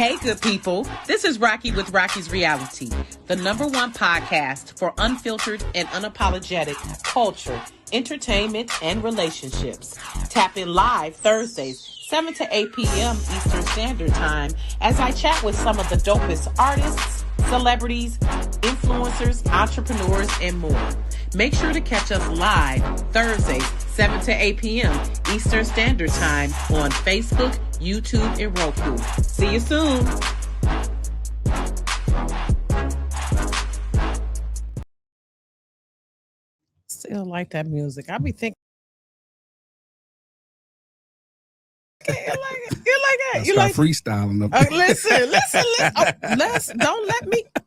Hey, good people. This is Rocky with Rocky's Reality, the #1 podcast for unfiltered and unapologetic culture, entertainment, and relationships. Tap in live Thursdays, 7 to 8 p.m. Eastern Standard Time, as I chat with some of the dopest artists, celebrities, influencers, entrepreneurs, and more. Make sure to catch us live Thursdays, 7 to 8 p.m. Eastern Standard Time on Facebook, YouTube, and Roku. See you soon. Still like that music. I be thinking. You like it? You like it? You like freestyling up there. Listen.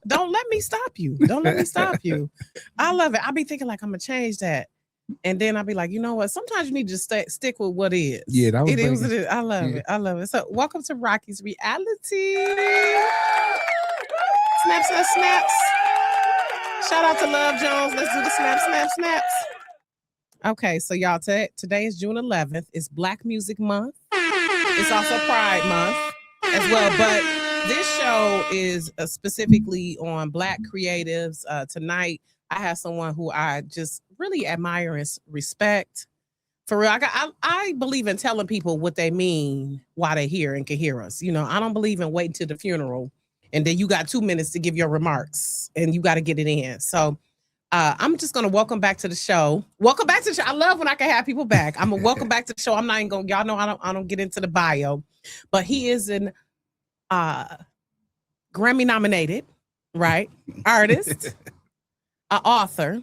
Don't let me stop you. Don't let me stop you. I love it. I be thinking like I'm gonna change that, and then I'll be like, you know what? Sometimes you need to stick with what is. Yeah, that was. It is. I love it. I love it. So, welcome to Rocky's Reality. Snaps, snaps, snaps. Shout out to Love Jones. Let's do the snaps. Okay, so y'all, today is June 11th. It's Black Music Month. It's also Pride Month as well. But this show is specifically on Black creatives. Tonight, I have someone who I just really admire and respect. For real, I believe in telling people what they mean while they're here and can hear us. You know, I don't believe in waiting to the funeral and then you got 2 minutes to give your remarks and you got to get it in. So I'm just going to welcome back to the show. Welcome back to the show. I love when I can have people back. I'm going to welcome back to the show. I'm not even going, y'all know I don't get into the bio, but he is an Grammy nominated, right? Artist, an author.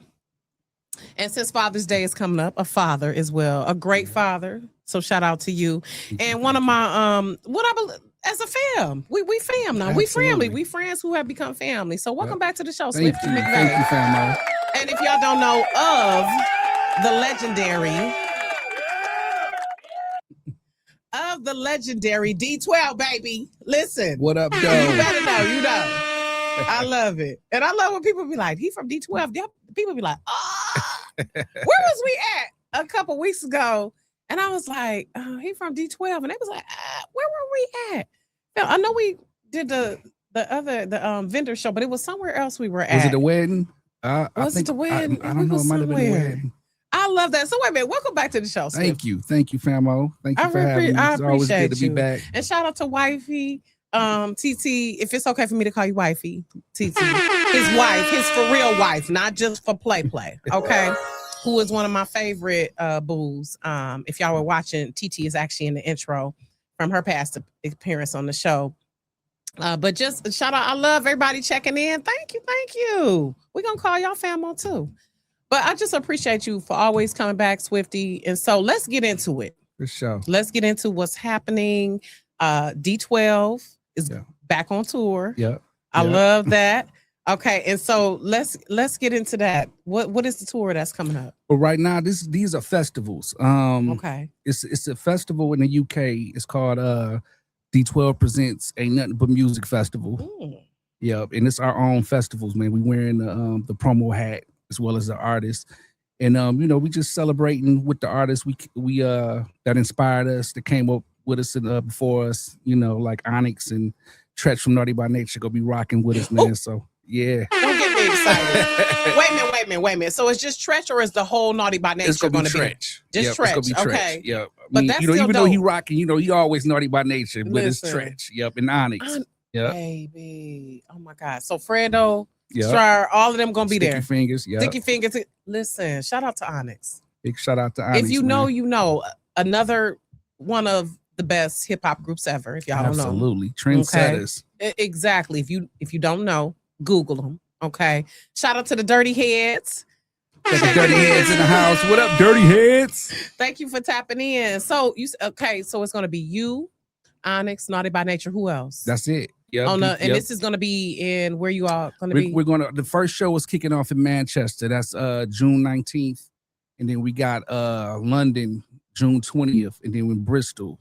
And since Father's Day is coming up, a father as well, a great father. So shout out to you. And one of my, what I believe, as a fam, we fam now. Absolutely. We family. We friends who have become family. So welcome back to the show, Thank Swifty you. McVay. Thank you, famo. And if y'all don't know of the legendary D12, baby, listen. What up, You though? better know, you know. I love it. And I love when people be like, he from D12. People be like, where was we at a couple weeks ago? And I was like, he from D12. And they was like, where were we at? Now, I know we did the vendor show, but it was somewhere else we were at. Was it the wedding? Was it the wedding? I don't know. It might have been the wedding. I love that. So wait a minute. Welcome back to the show. Thank you, famo. Thank you for having me. It's always good to be back. And shout out to wifey, TT. If it's okay for me to call you wifey, TT, his wife, his for real wife, not just for play. Okay, who is one of my favorite boos. If y'all were watching, TT is actually in the intro from her past appearance on the show. But just shout out, I love everybody checking in. Thank you. We're gonna call y'all famo too. But I just appreciate you for always coming back, Swifty. And so let's get into it. For sure. Let's get into what's happening. D12 is back on tour. Yep. I love that. Okay, and so let's get into that. What is the tour that's coming up? Well, right now, these are festivals. Okay. It's a festival in the UK. It's called D12 Presents Ain't Nothing But Music Festival. Mm. Yep, and it's our own festivals, man. We wearing the promo hat as well as the artists, and we just celebrating with the artists we that inspired us, that came up with us and before us, like Onyx and Tretch from Naughty by Nature gonna be rocking with us, man. So yeah. Don't get me excited. Wait a minute. So it's just Tretch, or is the whole Naughty by Nature It's gonna be Tretch? Just Tretch. It's gonna be Okay. Tretch. Yep. But that's still even dope. though he rocking, he always Naughty by Nature, but it's Tretch. Yep, and Onyx. Yep. Baby. Oh my God. So Fredo, Yep. Strar, all of them gonna be there. Fingers, yeah. Sticky Fingers. Listen, shout out to Onyx. Big shout out to Onyx. If you know, man. you know. Another one of the best hip hop groups ever. If y'all don't know, absolutely trendsetters. Okay? Exactly. If you don't know, Google them. Okay. Shout out to the Dirty Heads. Got the Dirty Heads in the house. What up, Dirty Heads? Thank you for tapping in. So so it's gonna be you, Onyx, Naughty by Nature. Who else? That's it. Yep. And this is gonna be in where you are gonna be. We're gonna. The first show is kicking off in Manchester. That's June 19th, and then we got London June 20th, and then in Bristol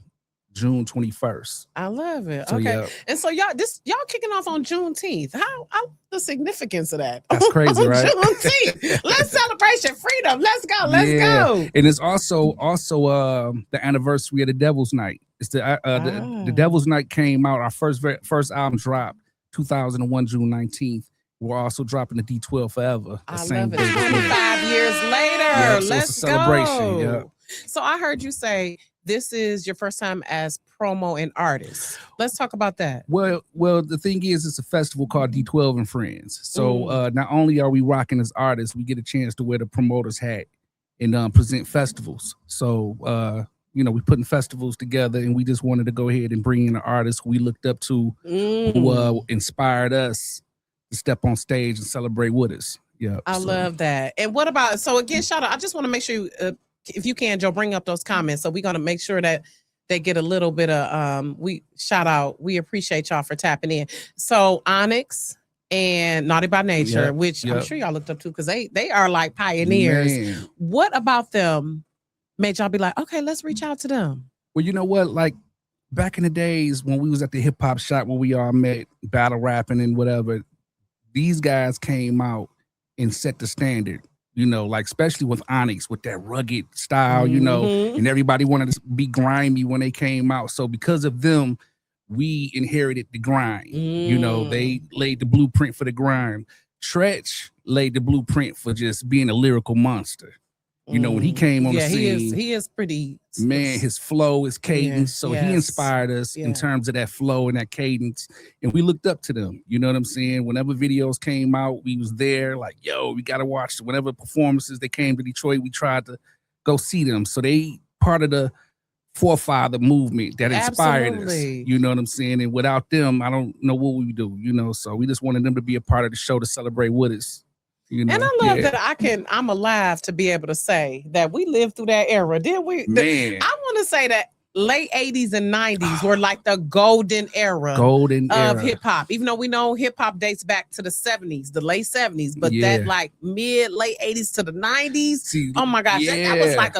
June 21st. I love it. So, okay. yeah. And so y'all kicking off on Juneteenth. How the significance of that? That's crazy, right? Juneteenth. Let's celebration freedom. Let's go. Let's go. And it's also the anniversary of the Devil's Night. It's the Devil's Night came out. Our first album dropped 2001 June 19th. We're also dropping the D12 Forever. I love it. 25 years later. Yep, so Let's it's a celebration. go. Yep. So I heard you say this is your first time as promo and artist. Let's talk about that. Well, the thing is, it's a festival called D12 and Friends. So not only are we rocking as artists, we get a chance to wear the promoter's hat and present festivals. So we putting festivals together, and we just wanted to go ahead and bring in an artist we looked up to, who inspired us to step on stage and celebrate with us. Yeah, I love that. And what about, so again, shout out, I just want to make sure if you can, Joe, bring up those comments. So we're going to make sure that they get a little bit of we appreciate y'all for tapping in. So Onyx and Naughty by Nature, which I'm sure y'all looked up to, because they are like pioneers. Man. What about them made y'all be like, okay, let's reach out to them? Well, you know what, like back in the days when we was at the hip hop shop where we all met, battle rapping and whatever, these guys came out and set the standard, like especially with Onyx, with that rugged style, and everybody wanted to be grimy when they came out. So because of them, we inherited the grind. They laid the blueprint for the grind. Tretch laid the blueprint for just being a lyrical monster. When he came on the scene, he is pretty, man, his flow, his cadence. So he inspired us in terms of that flow and that cadence. And we looked up to them. You know what I'm saying? Whenever videos came out, we was there like, yo, we got to watch. Whenever performances they came to Detroit, we tried to go see them. So they part of the forefather movement that inspired us. You know what I'm saying? And without them, I don't know what we would do, so we just wanted them to be a part of the show to celebrate with us. And I love that I'm alive to be able to say that we lived through that era. Did we? I want to say that late 80s and 90s were like the golden era of hip hop. Even though we know hip hop dates back to the 70s, the late 70s, but that like late 80s to the 90s. Oh my gosh, that was like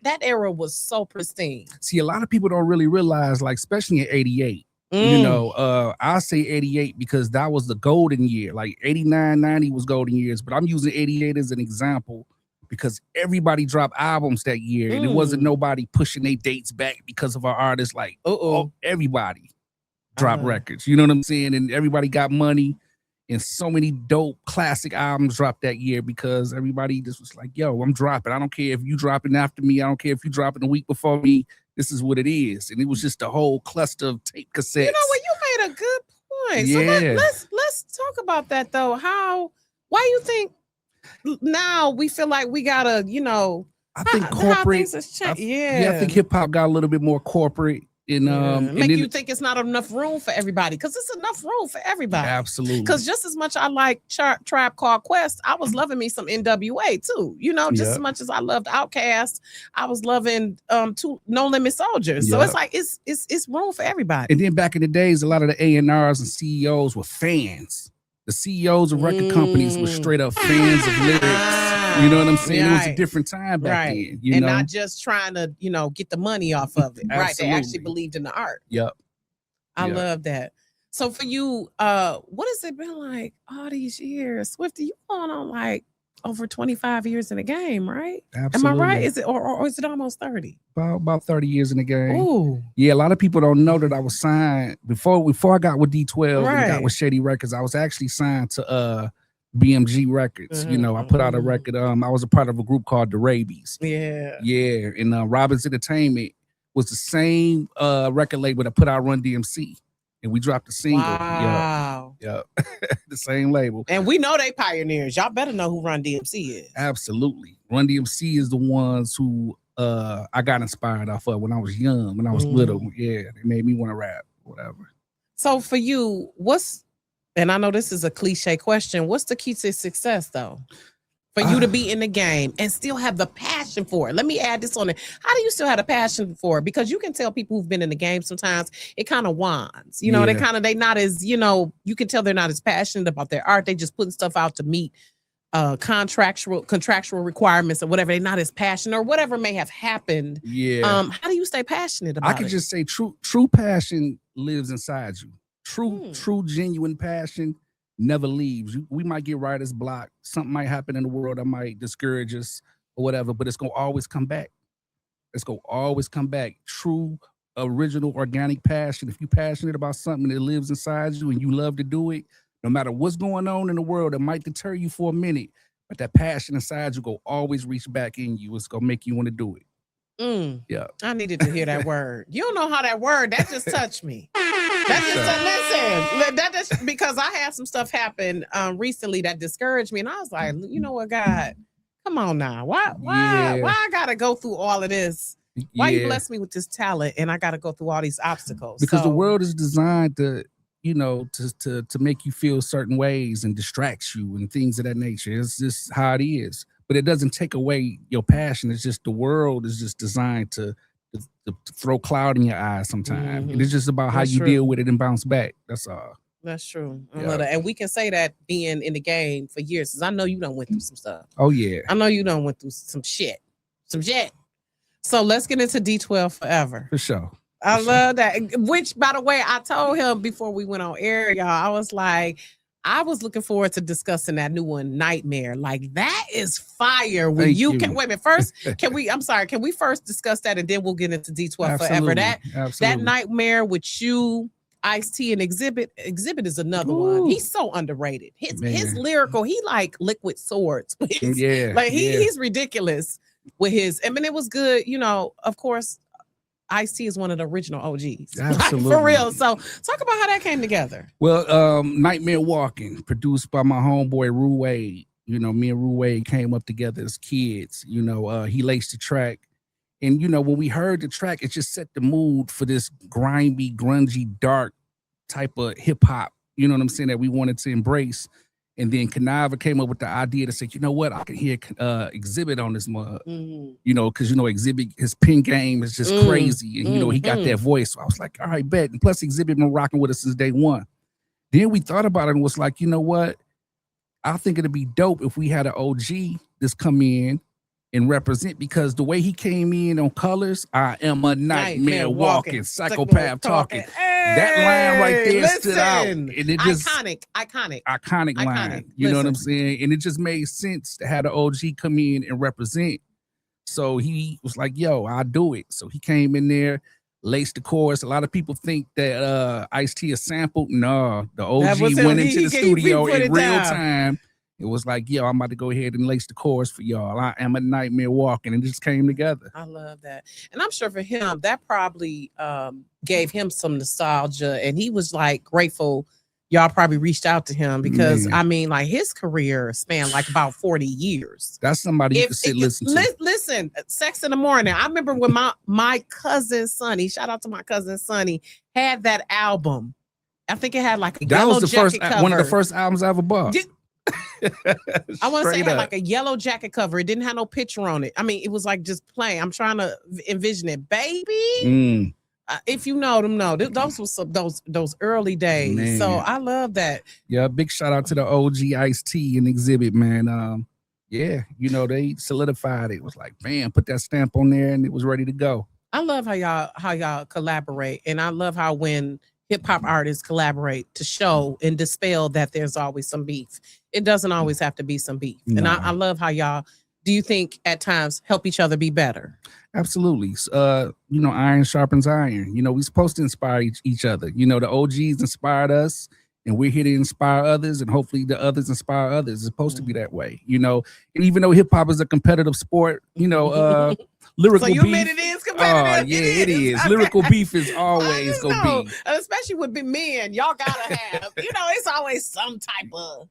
that era was so pristine. See, a lot of people don't really realize, like especially in 88. I say 88 because that was the golden year. Like 89, 90 was golden years, but I'm using 88 as an example because everybody dropped albums that year, and it wasn't nobody pushing their dates back because of our artists. Like, everybody dropped records. You know what I'm saying? And everybody got money, and so many dope classic albums dropped that year because everybody just was like, yo, I'm dropping. I don't care if you dropping after me. I don't care if you dropping a week before me. This is what it is. And it was just a whole cluster of tape cassettes. You know what? You made a good point. Yeah. So let's talk about that though. Why you think now we feel like we gotta, I think corporate. I think hip hop got a little bit more corporate. Make you think it's not enough room for everybody, because it's enough room for everybody. Absolutely. Because just as much I like Tribe Called Quest, I was loving me some NWA too. Just as much as I loved Outkast, I was loving No Limit Soldiers. So it's like it's room for everybody. And then back in the days, a lot of the A&Rs and CEOs were fans. The CEOs of record companies were straight up fans of lyrics. You know what I'm saying? Right. It was a different time back then. And not just trying to, get the money off of it. Right. They actually believed in the art. Yep. I love that. So for you, what has it been like all these years? Swifty, you going on like over 25 years in the game, right? Absolutely. Am I right? Is it or is it almost 30? About 30 years in the game. Ooh. Yeah, a lot of people don't know that I was signed before I got with D12 and got with Shady Records. I was actually signed to BMG Records. I put out a record. I was a part of a group called The Rabies. Yeah. And Robbins Entertainment was the same record label that put out Run DMC. And we dropped a single. Wow. Yeah. The same label. And we know they pioneers. Y'all better know who Run DMC is. Absolutely. Run DMC is the ones who I got inspired off of when I was young, when I was little. Yeah. They made me want to rap, whatever. So for you, and I know this is a cliche question, what's the key to success though? For you to be in the game and still have the passion for it. Let me add this on it. How do you still have the passion for it? Because you can tell people who've been in the game sometimes it kind of wands. They not as, you can tell they're not as passionate about their art. They just putting stuff out to meet contractual requirements or whatever. They're not as passionate or whatever may have happened. Yeah. How do you stay passionate about it? I could just say true passion lives inside you. True, genuine passion never leaves. We might get writer's block. Something might happen in the world that might discourage us or whatever, but it's going to always come back. True original organic passion, if you're passionate about something that lives inside you and you love to do it, no matter what's going on in the world, it might deter you for a minute, but that passion inside you go always reach back in you. It's gonna make you want to do it. Yeah. I needed to hear that word. You don't know how that word, that just touched me. That just because I had some stuff happen recently that discouraged me, and I was like, you know what, God, come on now. Why I gotta go through all of this? Why you bless me with this talent and I gotta go through all these obstacles? Because the world is designed to, you know, to make you feel certain ways and distracts you and things of that nature. It's just how it is. But it doesn't take away your passion. It's just the world is just designed to throw cloud in your eyes sometimes. And it's just about how you deal with it and bounce back. That's all. That's true. I love that. And we can say that being in the game for years, because I know you done went through some stuff. Oh, yeah. I know you done went through some shit. So let's get into D12 Forever. For sure. I love that. Which, by the way, I told him before we went on air, y'all, I was like, I was looking forward to discussing that new one, Nightmare. Like, that is fire. When you can wait a minute. First, can we first discuss that and then we'll get into D12 Forever? That Nightmare with you, Ice-T, and Exhibit. Exhibit is another one. He's so underrated. His lyrical, he like Liquid Swords. He's ridiculous with his. I mean, it was good, you know, of course. Ice-T is one of the original OGs. Absolutely. For real. So talk about how that came together. Well, Nightmare Walking, produced by my homeboy Rue Wade. You know, me and Rue Wade came up together as kids. You know, he laced the track. And, you know, when we heard the track, it just set the mood for this grimy, grungy, dark type of hip hop, you know what I'm saying, that we wanted to embrace. And then Kaniva came up with the idea to say, you know what, I can hear Exhibit on this mug, you know, because, you know, Exhibit, his pen game is just crazy. And, you know, he got that voice. So I was like, all right, bet. And plus, Exhibit been rocking with us since day one. Then we thought about it and was like, you know what, I think it'd be dope if we had an OG just come in and represent, because the way he came in on Colors, I am a nightmare walking, psychopath talking. That line right there stood out. And it just iconic line. You know what I'm saying? And it just made sense to have the OG come in and represent. So he was like, yo, I'll do it. So he came in there, laced the chorus. A lot of people think that Ice-T is sampled. No, the OG went into the studio in real time. It was like, yo, I'm about to go ahead and lace the chorus for y'all. I am a nightmare walking, and it just came together. I love that. And I'm sure for him, that probably gave him some nostalgia, and he was like grateful y'all probably reached out to him, because I mean, like, his career spanned like about 40 years. That's somebody you can sit listen to. Listen, Sex in the Morning. I remember when my cousin Sonny, shout out to my cousin Sonny, had that album. I think it had like a yellow jacket cover. One of the first albums I ever bought. I want to say it had like a yellow jacket cover. It didn't have no picture on it. I mean, it was like just plain. I'm trying to envision it, baby. If you know them, know those was those early days. Man. So I love that. Yeah, big shout out to the OG Ice-T and Exhibit, man. Yeah, you know, they solidified it. It was like, bam, put that stamp on there, and it was ready to go. I love how y'all collaborate, and I love how when hip hop artists collaborate to show and dispel that there's always some beef. It doesn't always have to be some beef. No. And I love how y'all, do you think at times help each other be better? Absolutely. You know, iron sharpens iron. You know, we're supposed to inspire each other. You know, the OGs inspired us, and we're here to inspire others, and hopefully the others inspire others. It's supposed to be that way, you know. And even though hip hop is a competitive sport, you know, lyrical beef. So you made it is competitive. Yeah, it is. Lyrical beef is always gonna be. Especially with men, y'all gotta have, you know, it's always some type of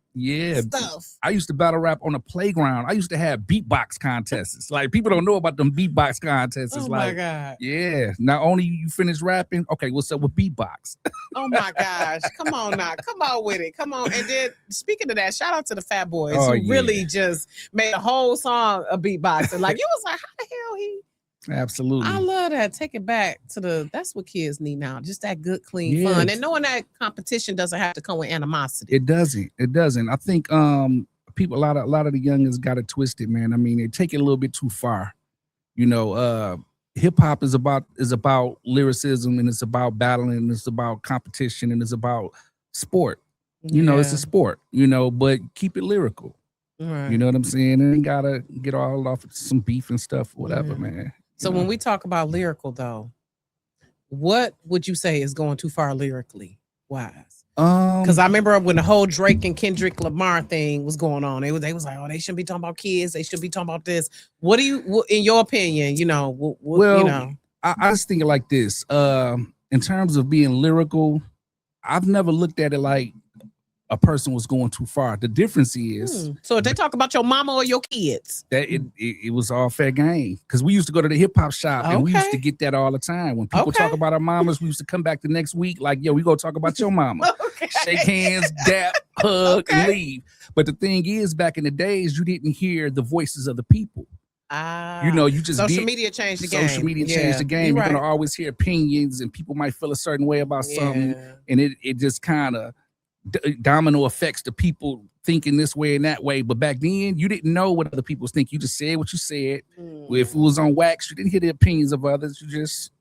stuff. I used to battle rap on a playground. I used to have beatbox contests. Like, people don't know about them beatbox contests. Oh, like, my God. Yeah. Not only you finish rapping, okay, what's up with beatbox? Oh my gosh. Come on now. Come on with it. Come on. And then, speaking of that, shout out to the Fat Boys who really just made a whole song of beatboxing. Like, you was like, how the hell he? Absolutely. I love that. Take it back to that's what kids need now. Just that good, clean fun. And knowing that competition doesn't have to come with animosity. It doesn't. I think people, a lot of the youngins got it twisted, man. I mean, they take it a little bit too far. You know, hip hop is about lyricism, and it's about battling, and it's about competition, and it's about sport. You know, it's a sport, you know, but keep it lyrical. Right. You know what I'm saying? And ain't gotta get all off some beef and stuff, whatever, man. So when we talk about lyrical, though, what would you say is going too far lyrically wise? Because I remember when the whole Drake and Kendrick Lamar thing was going on, they was like, oh, they shouldn't be talking about kids. They should be talking about this. What do you, in your opinion, you know, Well, you know? I was thinking like this. In terms of being lyrical, I've never looked at it like a person was going too far. The difference is, so if they talk about your mama or your kids, that it was all fair game. Because we used to go to the hip hop shop and we used to get that all the time. When people talk about our mamas, we used to come back the next week like, yo, we go talk about your mama. Shake hands, dap, hug, and leave. But the thing is, back in the days, you didn't hear the voices of the people. You know, you just social media changed the game. Social media changed the game. You're gonna always hear opinions, and people might feel a certain way about something, and it just kind of domino effects the people thinking this way and that way. But back then, you didn't know what other people think. You just said what you said. If it was on wax, you didn't hear the opinions of others. You just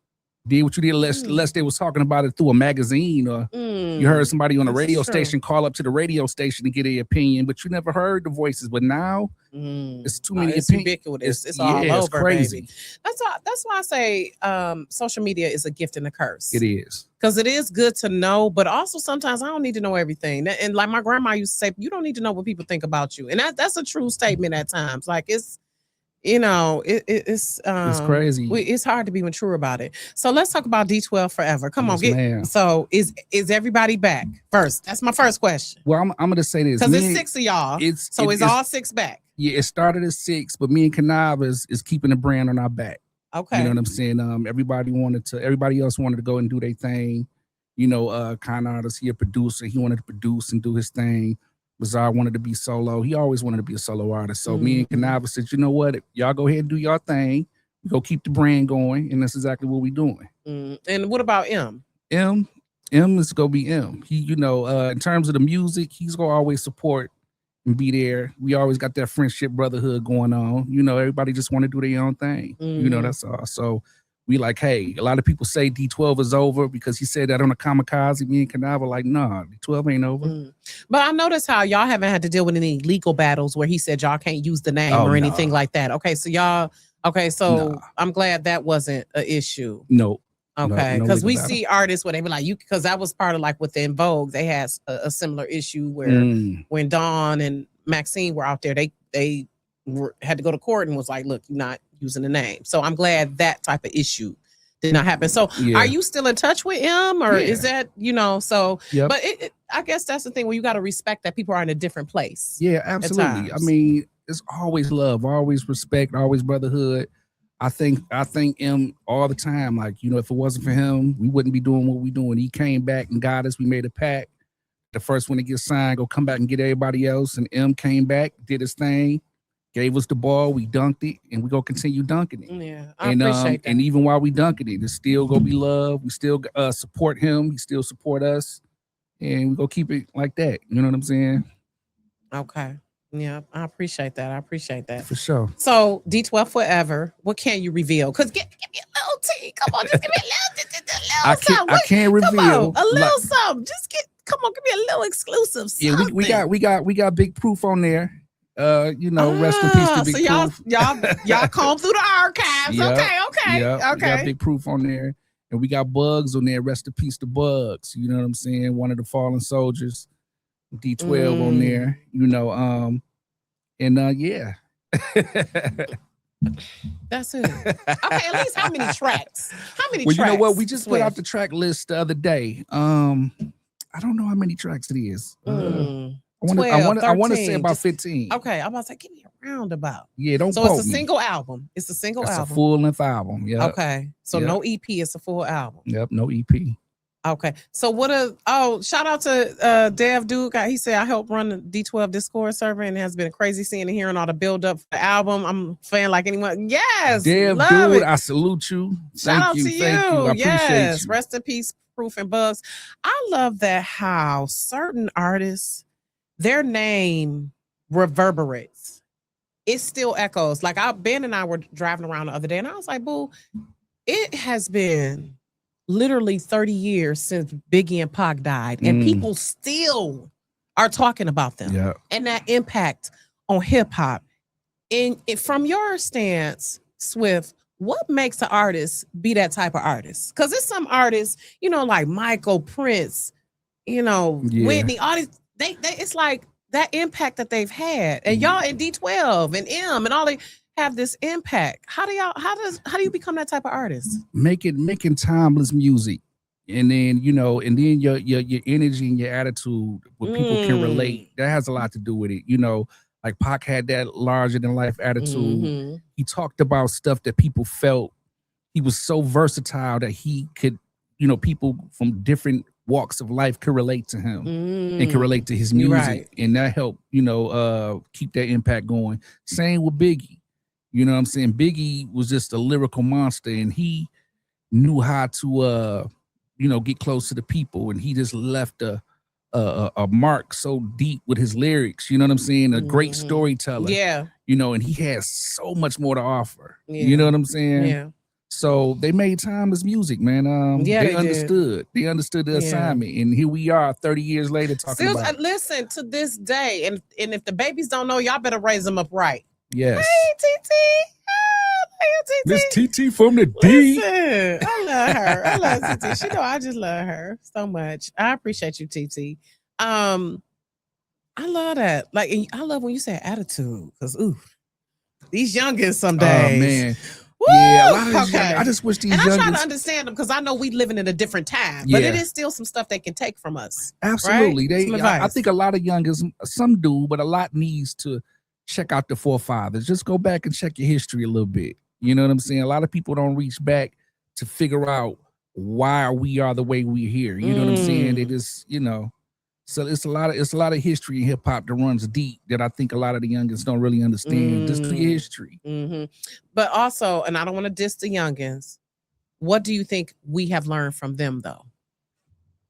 did what you did, unless they was talking about it through a magazine, or you heard somebody on a radio station call up to the radio station to get their opinion, but you never heard the voices. But now it's too many opinions. Ubiquitous. It's all over, it's crazy. baby. That's why I say social media is a gift and a curse. It is. Because it is good to know, but also sometimes I don't need to know everything. And like my grandma used to say, you don't need to know what people think about you. And that's a true statement at times. Like it's, you know, it's crazy. It's hard to be mature about it. So let's talk about D12 Forever. Come on, so is everybody back first? That's my first question. Well, I'm gonna say this because it's 6 of y'all. It's all 6 back. Yeah, it started at 6, but me and Kanava is keeping the brand on our back. Okay, you know what I'm saying. Everybody else wanted to go and do their thing. You know, Con Artist, he a producer. He wanted to produce and do his thing. Bizarre wanted to be solo. He always wanted to be a solo artist. So me and Kanava said, you know what? Y'all go ahead and do your thing. We go keep the brand going. And that's exactly what we're doing. And what about M? M is going to be M. He, you know, in terms of the music, he's going to always support and be there. We always got that friendship, brotherhood going on. You know, everybody just want to do their own thing. You know, that's all. So we like, hey, a lot of people say D12 is over because he said that on a kamikaze. Me and Kanava like, nah, D12 ain't over. But I noticed how y'all haven't had to deal with any legal battles where he said y'all can't use the name or anything like that. Okay, so I'm glad that wasn't an issue. No. Okay, because we see artists where they be like, because that was part of like within Vogue, they had a similar issue where when Dawn and Maxine were out there, they had to go to court and was like, look, you're not using the name. So I'm glad that type of issue did not happen. So are you still in touch with him, or is that, you know, so but I guess that's the thing where you got to respect that people are in a different place. Yeah, absolutely. I mean, it's always love, always respect, always brotherhood. I think him all the time. Like, you know, if it wasn't for him, we wouldn't be doing what we're doing. He came back and got us. We made a pact. The first one to get signed, go come back and get everybody else. And M came back, did his thing, gave us the ball, we dunked it, and we gonna continue dunking it. Yeah, I appreciate that. And even while we dunking it, it's still gonna be love. We still support him. He still support us, and we go keep it like that. You know what I'm saying? Okay. Yeah, I appreciate that. For sure. So D12 Forever, what can you reveal? Because give me a little tea. Come on, just give me a little something. I can't reveal. Come on, a little something. Just give me a little exclusive something. Yeah, we got big proof on there. You know, rest in peace to Big Proof. y'all comb through the archives. Okay. We got Big Proof on there. And we got Bugs on there. Rest in peace to Bugs. You know what I'm saying? One of the fallen soldiers. D12 on there. You know, yeah. That's it. Okay, at least how many tracks? Well, you know what? We just put out the track list the other day. I don't know how many tracks it is. I want to say about 15. Okay, I'm about to say, give me a roundabout. Yeah, don't. So it's a single album. It's a single album. It's a full length album. Yeah. Okay, so no EP. It's a full album. Yep, no EP. Okay, so shout out to Dev Dude. He said I helped run the D12 Discord server, and it has been crazy seeing and hearing all the build up for the album. I'm a fan like anyone. Yes, Dev Dude, I salute you. Shout out to you. I appreciate you. Rest in peace, Proof and Bugs. I love that how certain artists, their name reverberates. It still echoes. Like Ben and I were driving around the other day, and I was like, "Boo, it has been literally 30 years since Biggie and Pac died, and people still are talking about them and that impact on hip hop." And from your stance, Swift, what makes an artist be that type of artist? Because it's some artists, you know, like Michael, Prince, you know, Yeah. Whitney, all these, they it's like that impact that they've had. And y'all in D12 and M and all they have this impact. How do you become that type of artist? Making timeless music. And then, you know, and then your energy and your attitude, what people can relate, that has a lot to do with it. You know, like Pac had that larger than life attitude. He talked about stuff that people felt. He was so versatile that he could, you know, people from different walks of life could relate to him and could relate to his music. Right. And that helped, you know, keep that impact going. Same with Biggie. You know what I'm saying? Biggie was just a lyrical monster, and he knew how to you know, get close to the people, and he just left a mark so deep with his lyrics. You know what I'm saying? A great storyteller. Yeah. You know, and he has so much more to offer. Yeah. You know what I'm saying? Yeah. So they made timeless music, man. They understood. They understood the assignment, and here we are, 30 years later, talking about. Listen, to this day, and if the babies don't know, y'all better raise them up right. Yes. Hey, TT. Miss TT from the D. Listen, I love her. I love TT. She know I just love her so much. I appreciate you, TT. I love that. Like, I love when you say attitude, because these youngins some days. Oh man. Woo! Yeah, a lot of these youngins, I just wish these youngins. And I try to understand them, because I know we living in a different time, but it is still some stuff they can take from us. Absolutely. Right? I think a lot of youngins, some do, but a lot needs to check out the forefathers. Just go back and check your history a little bit. You know what I'm saying? A lot of people don't reach back to figure out why we are the way we're here. You know what I'm saying? It is, you know, so it's a lot of history in hip hop that runs deep that I think a lot of the youngins don't really understand. Just the history. But also, and I don't want to diss the youngins, what do you think we have learned from them though?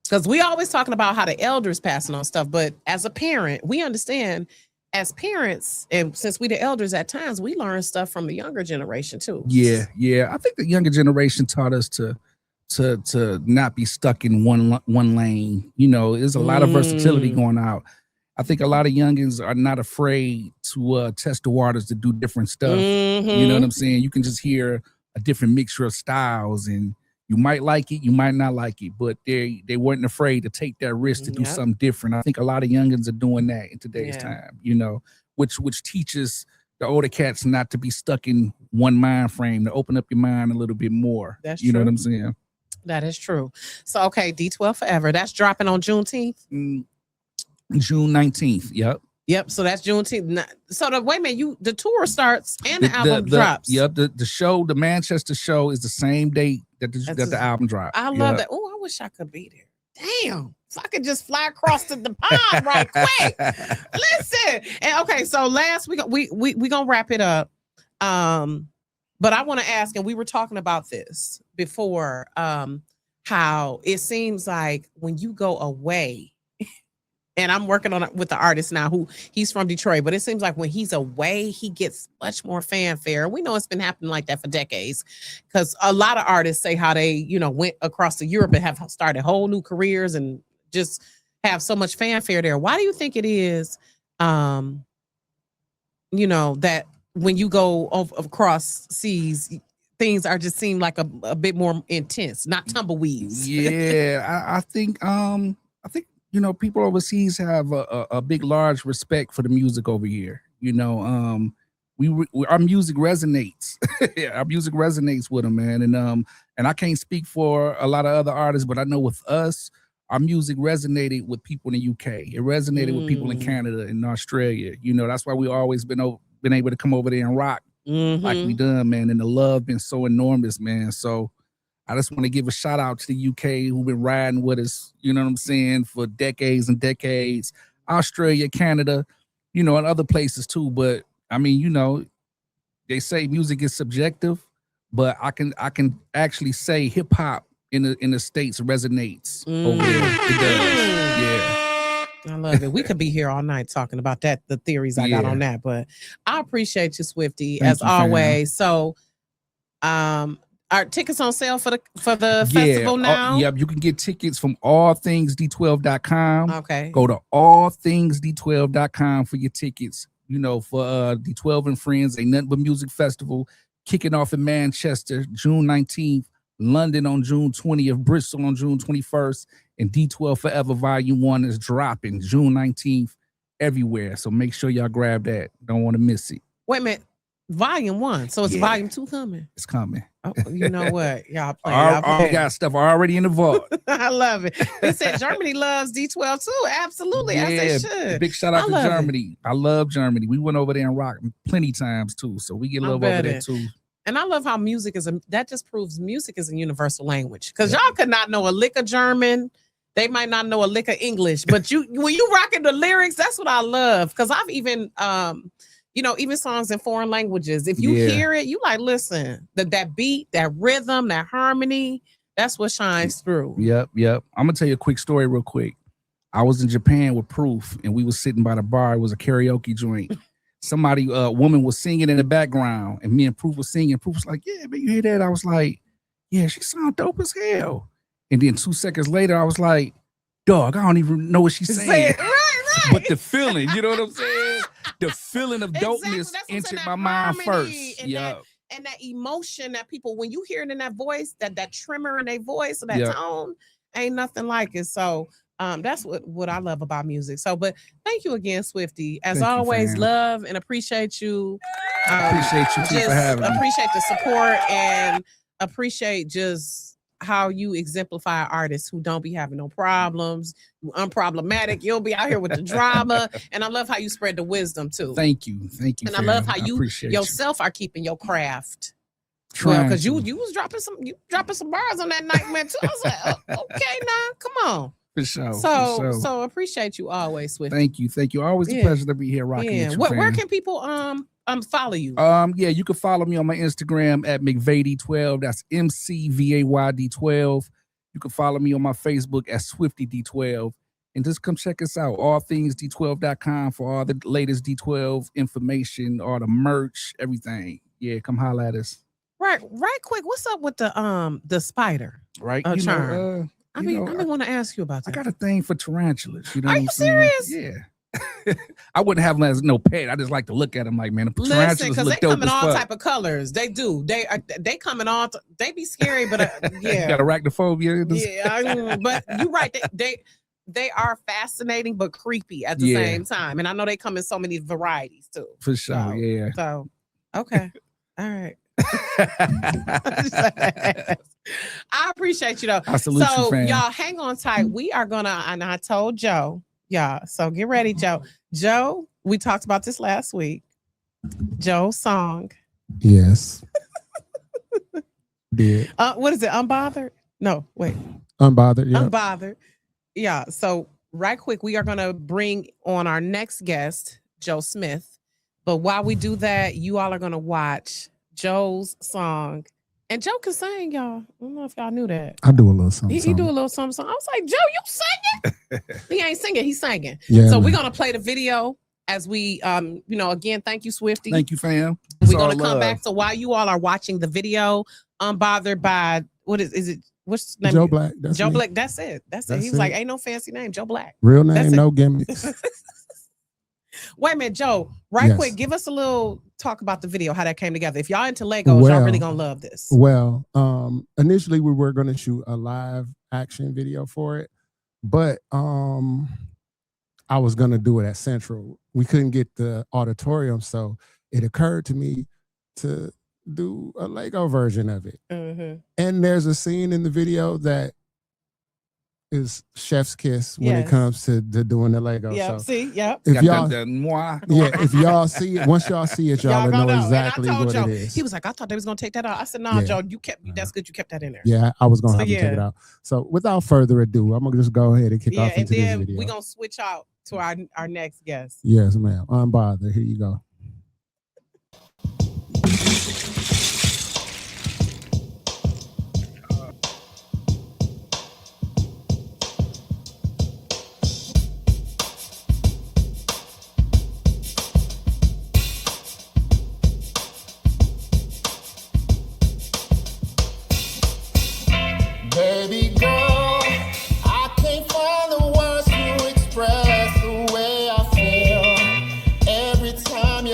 Because we always talking about how the elders passing on stuff, but as a parent, we understand. As parents, and since we the elders, at times we learn stuff from the younger generation too. Yeah. I think the younger generation taught us to not be stuck in one lane. You know, there's a lot of versatility going out. I think a lot of youngins are not afraid to test the waters to do different stuff. You know what I'm saying? You can just hear a different mixture of styles, and you might like it, you might not like it, but they weren't afraid to take that risk to do something different. I think a lot of youngins are doing that in today's time, you know, which teaches the older cats not to be stuck in one mind frame, to open up your mind a little bit more. That's you true. know what I'm saying? That is true. So, okay, D12 Forever, that's dropping on Juneteenth? June 19th, Yep, so that's Juneteenth. So wait a minute, the tour starts and the album drops. Yep, the show, the Manchester show is the same date that the album dropped. I love that. Oh, I wish I could be there. Damn, so I could just fly across the pond right quick. Listen, and okay, so last week we gonna wrap it up. But I want to ask, and we were talking about this before, how it seems like when you go away. And I'm working on it with the artist now who he's from Detroit, but it seems like when he's away, he gets much more fanfare. We know it's been happening like that for decades, because a lot of artists say how they, you know, went across to Europe and have started whole new careers and just have so much fanfare there. Why do you think it is, you know, that when you go across seas, things are just seem like a bit more intense, not tumbleweeds? Yeah, I think you know, people overseas have a big, large respect for the music over here. You know, our music resonates. Our music resonates with them, man. And I can't speak for a lot of other artists, but I know with us, our music resonated with people in the UK. It resonated with people in Canada and Australia. You know, that's why we always been able to come over there and rock like we done, man. And the love been so enormous, man. So I just want to give a shout out to the UK who've been riding with us, you know what I'm saying, for decades and decades. Australia, Canada, you know, and other places too. But I mean, you know, they say music is subjective, but I can actually say hip hop in the States resonates over there. It does. Yeah. I love it. We could be here all night talking about that, the theories I got on that. But I appreciate you, Swifty, as always. So are tickets on sale for the festival now? Yep, you can get tickets from allthingsd12.com. Okay. Go to allthingsd12.com for your tickets. You know, for D12 and Friends, Ain't Nothing But Music Festival. kicking off in Manchester, June 19th, London on June 20th, Bristol on June 21st, and D12 Forever Volume 1 is dropping June 19th everywhere. So make sure y'all grab that. Don't want to miss it. Wait a minute. Volume 1. So it's Volume 2 coming? It's coming. Oh, you know what? Y'all play. We got stuff already in the vault. I love it. He said Germany loves D12 too. Absolutely, as they should. Big shout out to Germany. I love Germany. We went over there and rocked plenty times too. So we get love over there too. And I love how music is that just proves music is a universal language. Because y'all could not know a lick of German. They might not know a lick of English, but when you rocking the lyrics, that's what I love. Because I've even even songs in foreign languages. If you hear it, you like, listen, that beat, that rhythm, that harmony, that's what shines through. Yep. I'm gonna tell you a quick story real quick. I was in Japan with Proof, and we was sitting by the bar. It was a karaoke joint. Somebody, a woman was singing in the background, and me and Proof was singing. Proof was like, yeah, man, you hear that? I was like, yeah, she sound dope as hell. And then 2 seconds later, I was like, dog, I don't even know what she's saying. Right. But the feeling, you know what I'm saying? The feeling of dopeness entered my mind first. And that emotion that people, when you hear it in that voice, that tremor in their voice or that tone, ain't nothing like it. So that's what I love about music. So, but thank you again, Swifty. As always, love and appreciate you. Appreciate you too for having me. Appreciate the support and appreciate just how you exemplify artists who don't be having no problems, you unproblematic. You'll be out here with the drama. And I love how you spread the wisdom too. Thank you. And I love how you yourself are keeping your craft. Well, because you was dropping some bars on that night, man, too. I was like, okay, now, come on. For sure. So appreciate you always, Swifty. Thank you. Always a pleasure to be here rocking with you. Where can people follow you? You can follow me on my Instagram at McVay12. That's MCVAYD12. You can follow me on my Facebook at Swifty D12. And just come check us out. Allthingsd12.com for all the latest D12 information, all the merch, everything. Yeah, come holla at us. Right quick. What's up with the spider? Right. Charm. I want to ask you about that. I got a thing for tarantulas. You know Are you serious? Yeah. I wouldn't have them as no pet. I just like to look at them like, man, the tarantulas because look they come in dope all as fuck. type of colors. They do. They come in all. They be scary, but yeah. You got arachnophobia. Yeah, but you're right. They are fascinating but creepy at the same time, and I know they come in so many varieties too. For sure. Yeah. So okay, all right. I appreciate you though. I salute you, fam. Y'all hang on tight. We are gonna, and I told Joe, y'all. So get ready, Joe. Joe, we talked about this last week. Joe's song. Yes. Did. What is it? Unbothered? No, wait. Unbothered. Yeah. Unbothered. Yeah. So right quick, we are gonna bring on our next guest, Joe Smith. But while we do that, you all are gonna watch Joe's song. And Joe can sing, y'all. I don't know if y'all knew that. I do a little something. He do a little something. I was like, Joe, you singing? He ain't singing. He's singing. Yeah, so we're going to play the video as we, again, thank you, Swifty. Thank you, fam. We're going to come back. So while you all are watching the video, Unbothered by, what's the name? Joe Black. That's Joe me. Black. That's it. He was like, ain't no fancy name. Joe Black. Real name, no gimmicks. Wait a minute, Joe. Quick, give us a little talk about the video, how that came together. If y'all into Legos, y'all really gonna love this. Well, initially we were gonna shoot a live action video for it, but I was gonna do it at Central. We couldn't get the auditorium, so it occurred to me to do a Lego version of it. Mm-hmm. And there's a scene in the video that is chef's kiss when it comes to doing the Lego. Yeah, so if y'all, if y'all see it, once y'all see it, y'all know exactly what Joe, it is. He was like, I thought they was gonna take that out. I said, no, Joe, that's good. You kept that in there. Yeah, I was gonna have to take it out. So without further ado, I'm gonna just go ahead and kick off into this video. We're gonna switch out to our next guest. Yes, ma'am. Unbothered. Here you go. Baby girl, I can't find the words to express the way I feel every time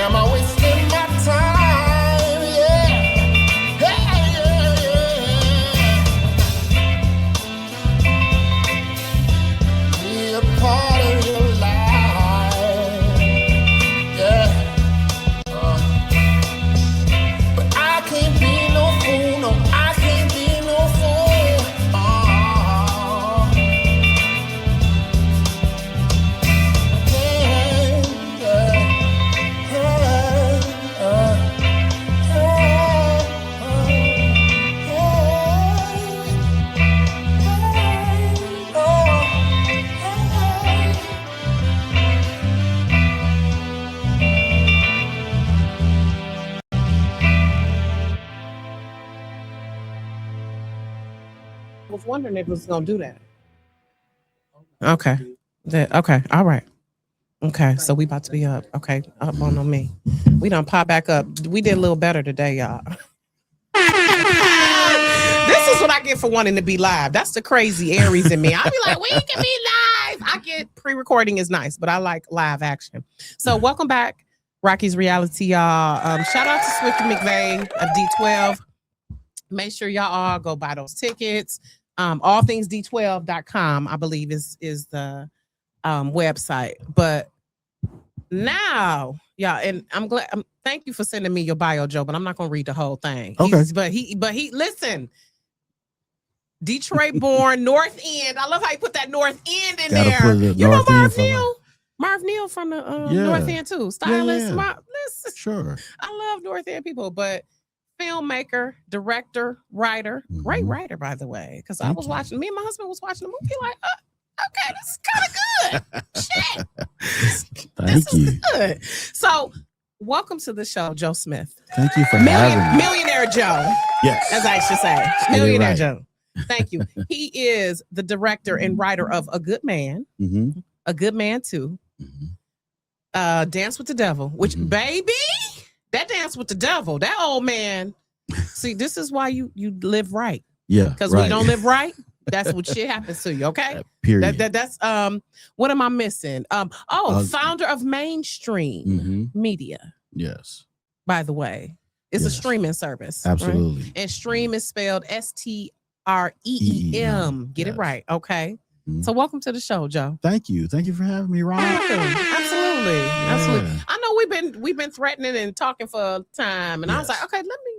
Am I wasting my time? Yeah. Hey, yeah. Be a part of your life. Yeah. But I can't be no fool. No, I can't be no fool. I was wondering if it was gonna do that. Okay. Okay. All right. Okay. So we about to be up. Okay. Up on me. We done pop back up. We did a little better today, y'all. This is what I get for wanting to be live. That's the crazy Aries in me. I'll be like, we can be live. I get pre-recording is nice, but I like live action. So welcome back, Rocky's Reality, y'all. Shout out to Swifty McVay of D12. Make sure y'all all go buy those tickets. Allthingsd12.com, I believe, is the website. But now, yeah, and I'm glad. Thank you for sending me your bio, Joe. But I'm not gonna read the whole thing. Okay. But he listen. Detroit born, North End. I love how you put that North End in Gotta there. put the You know North End Marv for Neal? Marv Neal from the Yeah. North End too. Stylist. Yeah. Listen, Sure. I love North End people, but filmmaker, director, writer, great writer, by the way. Because I Thank was you. watching, me and my husband was watching the movie, like, okay, this is kind of good. Shit. Thank This you. is good. So, welcome to the show, Joe Smith. Thank you for having me. Millionaire Joe, Yes. as I should say. Get it Millionaire right. Joe. Thank you. He is the director and writer of A Good Man, Mm-hmm. A Good Man 2, Dance with the Devil, which, baby, that Dance with the Devil, that old man. See, this is why you live right. Yeah. Because right. when you don't live right, that's what shit happens to you. Okay. Period. That's what am I missing? Founder of Mainstream Media, Yes. by the way. It's a Yes. streaming service. Absolutely. Right? And stream is spelled STREEM. Get it Yes. right. Okay. Mhm. So welcome to the show, Joe. Thank you. Thank you for having me, Ron. Absolutely. Absolutely. Yeah. I know we've been threatening and talking for a time. And I was Yes. like, okay, let me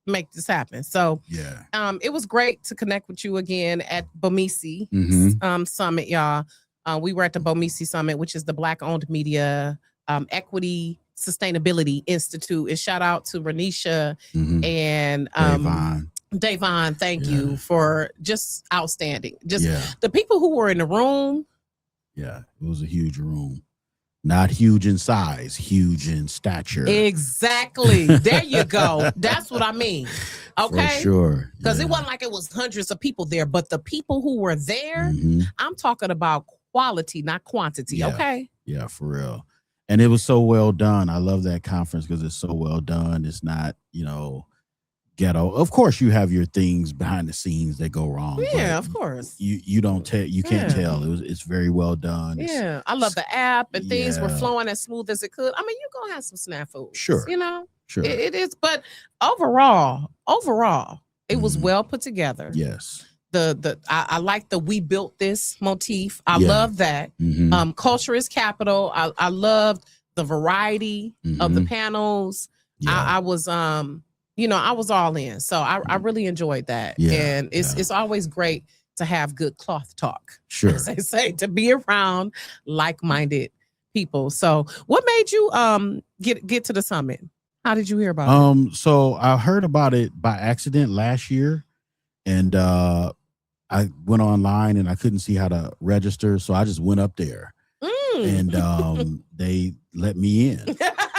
make this happen. So Yeah. it was great to connect with you again at Bomisi Summit, y'all. We were at the Bomisi Summit, which is the Black-owned media equity sustainability institute. And shout out to Renisha and Davon. Thank you for just outstanding. Just the people who were in the room. Yeah, it was a huge room. Not huge in size, huge in stature. Exactly. There you go. That's what I mean. Okay. For sure. Because it wasn't like it was hundreds of people there, but the people who were there, I'm talking about quality, not quantity. Yeah. Okay. Yeah, for real. And it was so well done. I love that conference because it's so well done. It's not, ghetto. Of course, you have your things behind the scenes that go wrong. Yeah, of course. You don't tell. You can't tell. It's very well done. Yeah, I love the app and things were flowing as smooth as it could. I mean, you're gonna have some snafu. Sure. Sure. It is, but overall, it was well put together. Yes. I like the "we built this" motif. I love that. Culture is capital. I loved the variety of the panels. I was I was all in. So I really enjoyed that. Yeah, And it's always great to have good cloth talk. Sure. As they say, to be around like-minded people. So what made you get to the summit? How did you hear about it? So I heard about it by accident last year, and I went online and I couldn't see how to register. So I just went up there and they let me in.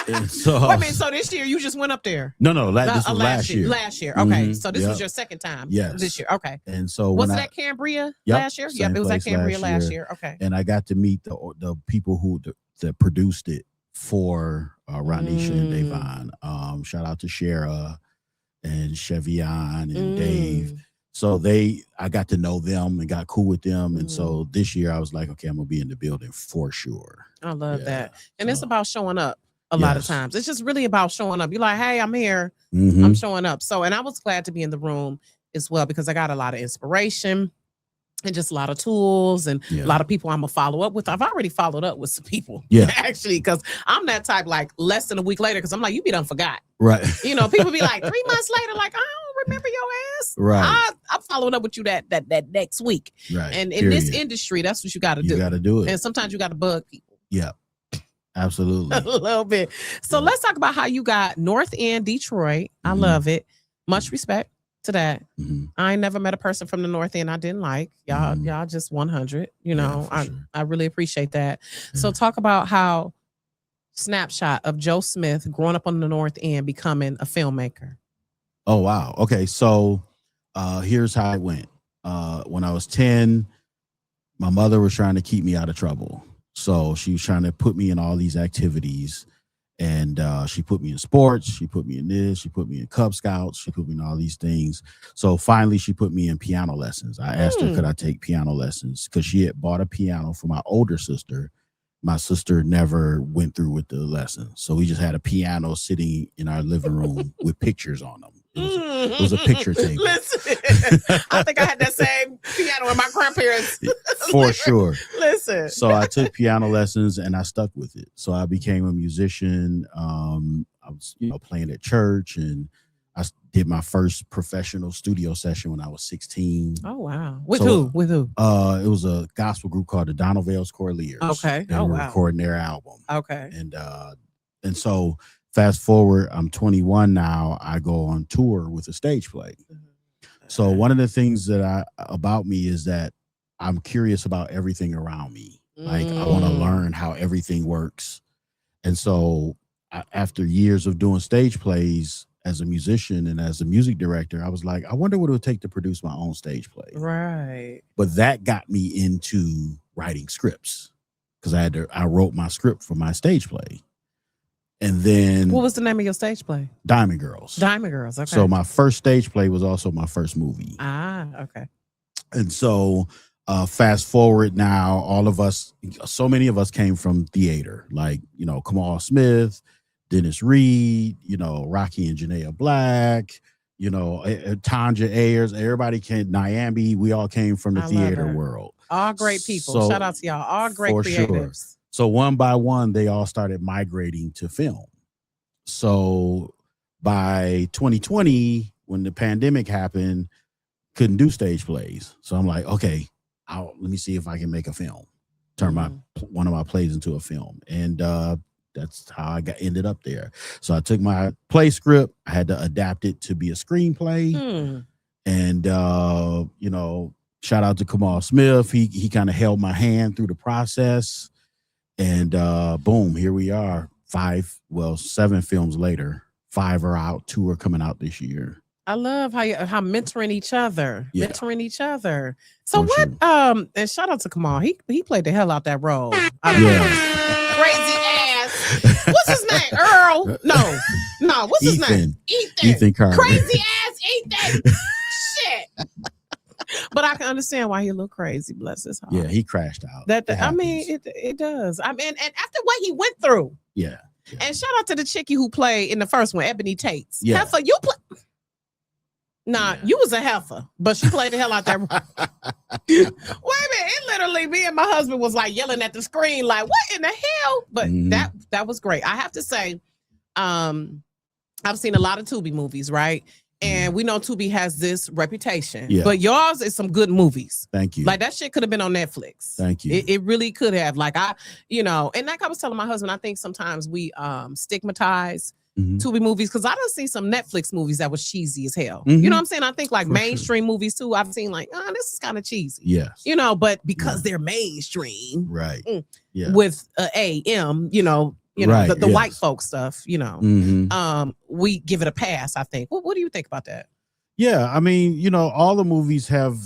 And so so this year you just went up there? No, this was last year. Last year. Okay. So this was your second time. Yes. This year. Okay. And so was it at Cambria last year? Yep, it was at Cambria last year. Okay. And I got to meet the people that produced it for Ronisha and Davon. Shout out to Shara and Chevian and Dave. So I got to know them and got cool with them. And so this year I was like, okay, I'm gonna be in the building for sure. I love that. And it's about showing up a lot of Yes. times. It's just really about showing up. You're like, hey, I'm here. Mhm. I'm showing up. So, and I was glad to be in the room as well because I got a lot of inspiration and just a lot of tools and Yeah. a lot of people I'm gonna follow up with. I've already followed up with some people. Yeah. Actually, because I'm that type like less than a week later, because I'm like, you be done forgot. Right. You know, people be like 3 months later, like, I don't remember your ass. Right. I'm following up with you that next week. Right. And in this Period. industry, that's what you gotta You do. got to do it. And sometimes you gotta bug people. Yeah. Absolutely. A little bit. So Yeah. let's talk about how you got North End, Detroit. I Mhm. love it. Much respect to that. Mhm. I ain't never met a person from the North End I didn't like. Y'all, Mhm. y'all just 100. You Yeah, know, for sure. I really appreciate that. So Yeah. talk about how snapshot of Joe Smith growing up on the North End becoming a filmmaker. Oh wow. Okay, so here's how it went. When I was 10, my mother was trying to keep me out of trouble. So she was trying to put me in all these activities. And she put me in sports, she put me in this, she put me in Cub Scouts, she put me in all these things. So finally she put me in piano lessons. I asked her, could I take piano lessons? Because she had bought a piano for my older sister. My sister never went through with the lesson. So we just had a piano sitting in our living room with pictures on them. It was a picture table. Listen, I think I had that same piano in my grandparents. For sure. Listen. So I took piano lessons and I stuck with it. So I became a musician. I was, playing at church, and I did my first professional studio session when I was 16. Oh wow. With So, who? With who? It was a gospel group called the Donalvale's Corliers. Okay. They Oh, were wow. recording their album. Okay. And so fast forward, I'm 21 now. I go on tour with a stage play. So one of the things that about me is that I'm curious about everything around me. Like I want to learn how everything works. And so after years of doing stage plays as a musician and as a music director, I was like, I wonder what it would take to produce my own stage play. Right. But that got me into writing scripts because I wrote my script for my stage play. And then What was the name of your stage play? Diamond Girls. Diamond Girls. Okay. So my first stage play was also my first movie. Okay. And so fast forward now, all of us, so many of us came from theater, like, Kamal Smith, Dennis Reed, Rocky and Janaea Black, Tanja Ayers, everybody came, Nyambi, we all came from the I love theater her. world. All great people. So, Shout out to y'all. All great for creatives. sure. So one by one, they all started migrating to film. So by 2020, when the pandemic happened, couldn't do stage plays. So I'm like, okay, let me see if I can make a film, turn one of my plays into a film. And that's how I ended up there. So I took my play script, I had to adapt it to be a screenplay. And, shout out to Kamal Smith. He kind of held my hand through the process. And boom, here we are. 7 films later. 5 are out, 2 are coming out this year. I love how mentoring each other. Yeah. Mentoring each other. So For what sure. And shout out to Kamal. He played the hell out that role. Crazy ass. What's his name? Earl? No. What's his name? Ethan Carter. Crazy ass Ethan. Shit. But I can understand why he looked crazy. Bless his heart. Yeah, he crashed out. It does. I mean, and after what he went through. Yeah. And shout out to the chickie who played in the first one, Ebony Tates. Yeah. Heifer, you play. Nah, you was a heifer, but she played the hell out that role. Wait a minute, it literally, me and my husband was like yelling at the screen, like, what in the hell? But that was great. I have to say, I've seen a lot of Tubi movies, right? And we know Tubi has this reputation, but yours is some good movies. Thank you. Like that shit could have been on Netflix. Thank you. It really could have. Like and like I was telling my husband, I think sometimes we stigmatize Tubi movies because I done see some Netflix movies that was cheesy as hell. You know what I'm saying? I think like mainstream movies too. I've seen like, this is kind of cheesy. Yes. But because they're mainstream, right? Yeah. With AM, the white folk stuff, we give it a pass, I think. What do you think about that? Yeah, I mean, all the movies have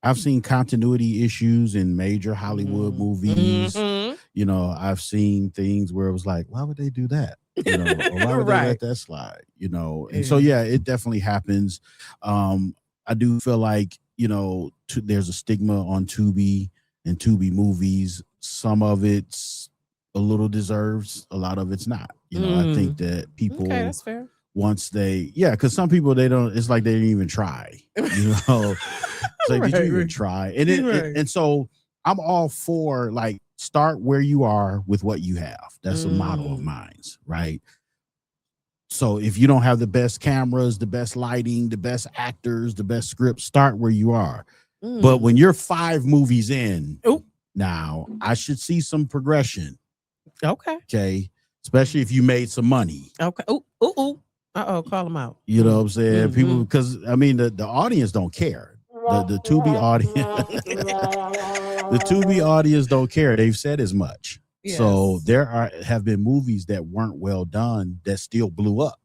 I've seen continuity issues in major Hollywood movies. I've seen things where it was like, why would they do that? Or why would they let that slide? And so it definitely happens. I do feel like, there's a stigma on Tubi and Tubi movies. Some of it's a little deserves, a lot of it's not. You know, I think that people Okay, that's fair. once they, because some people they don't. It's like they didn't even try. You know, it's like did you even try? And and so I'm all for like start where you are with what you have. That's a motto of mine, right? So if you don't have the best cameras, the best lighting, the best actors, the best scripts, start where you are. But when you're 5 movies in, now I should see some progression. Okay. Especially if you made some money. Okay. Call them out. You know what I'm saying? People, because I mean the audience don't care. The Tubi audience, the Tubi audience don't care. They've said as much. Yes. So there have been movies that weren't well done that still blew up.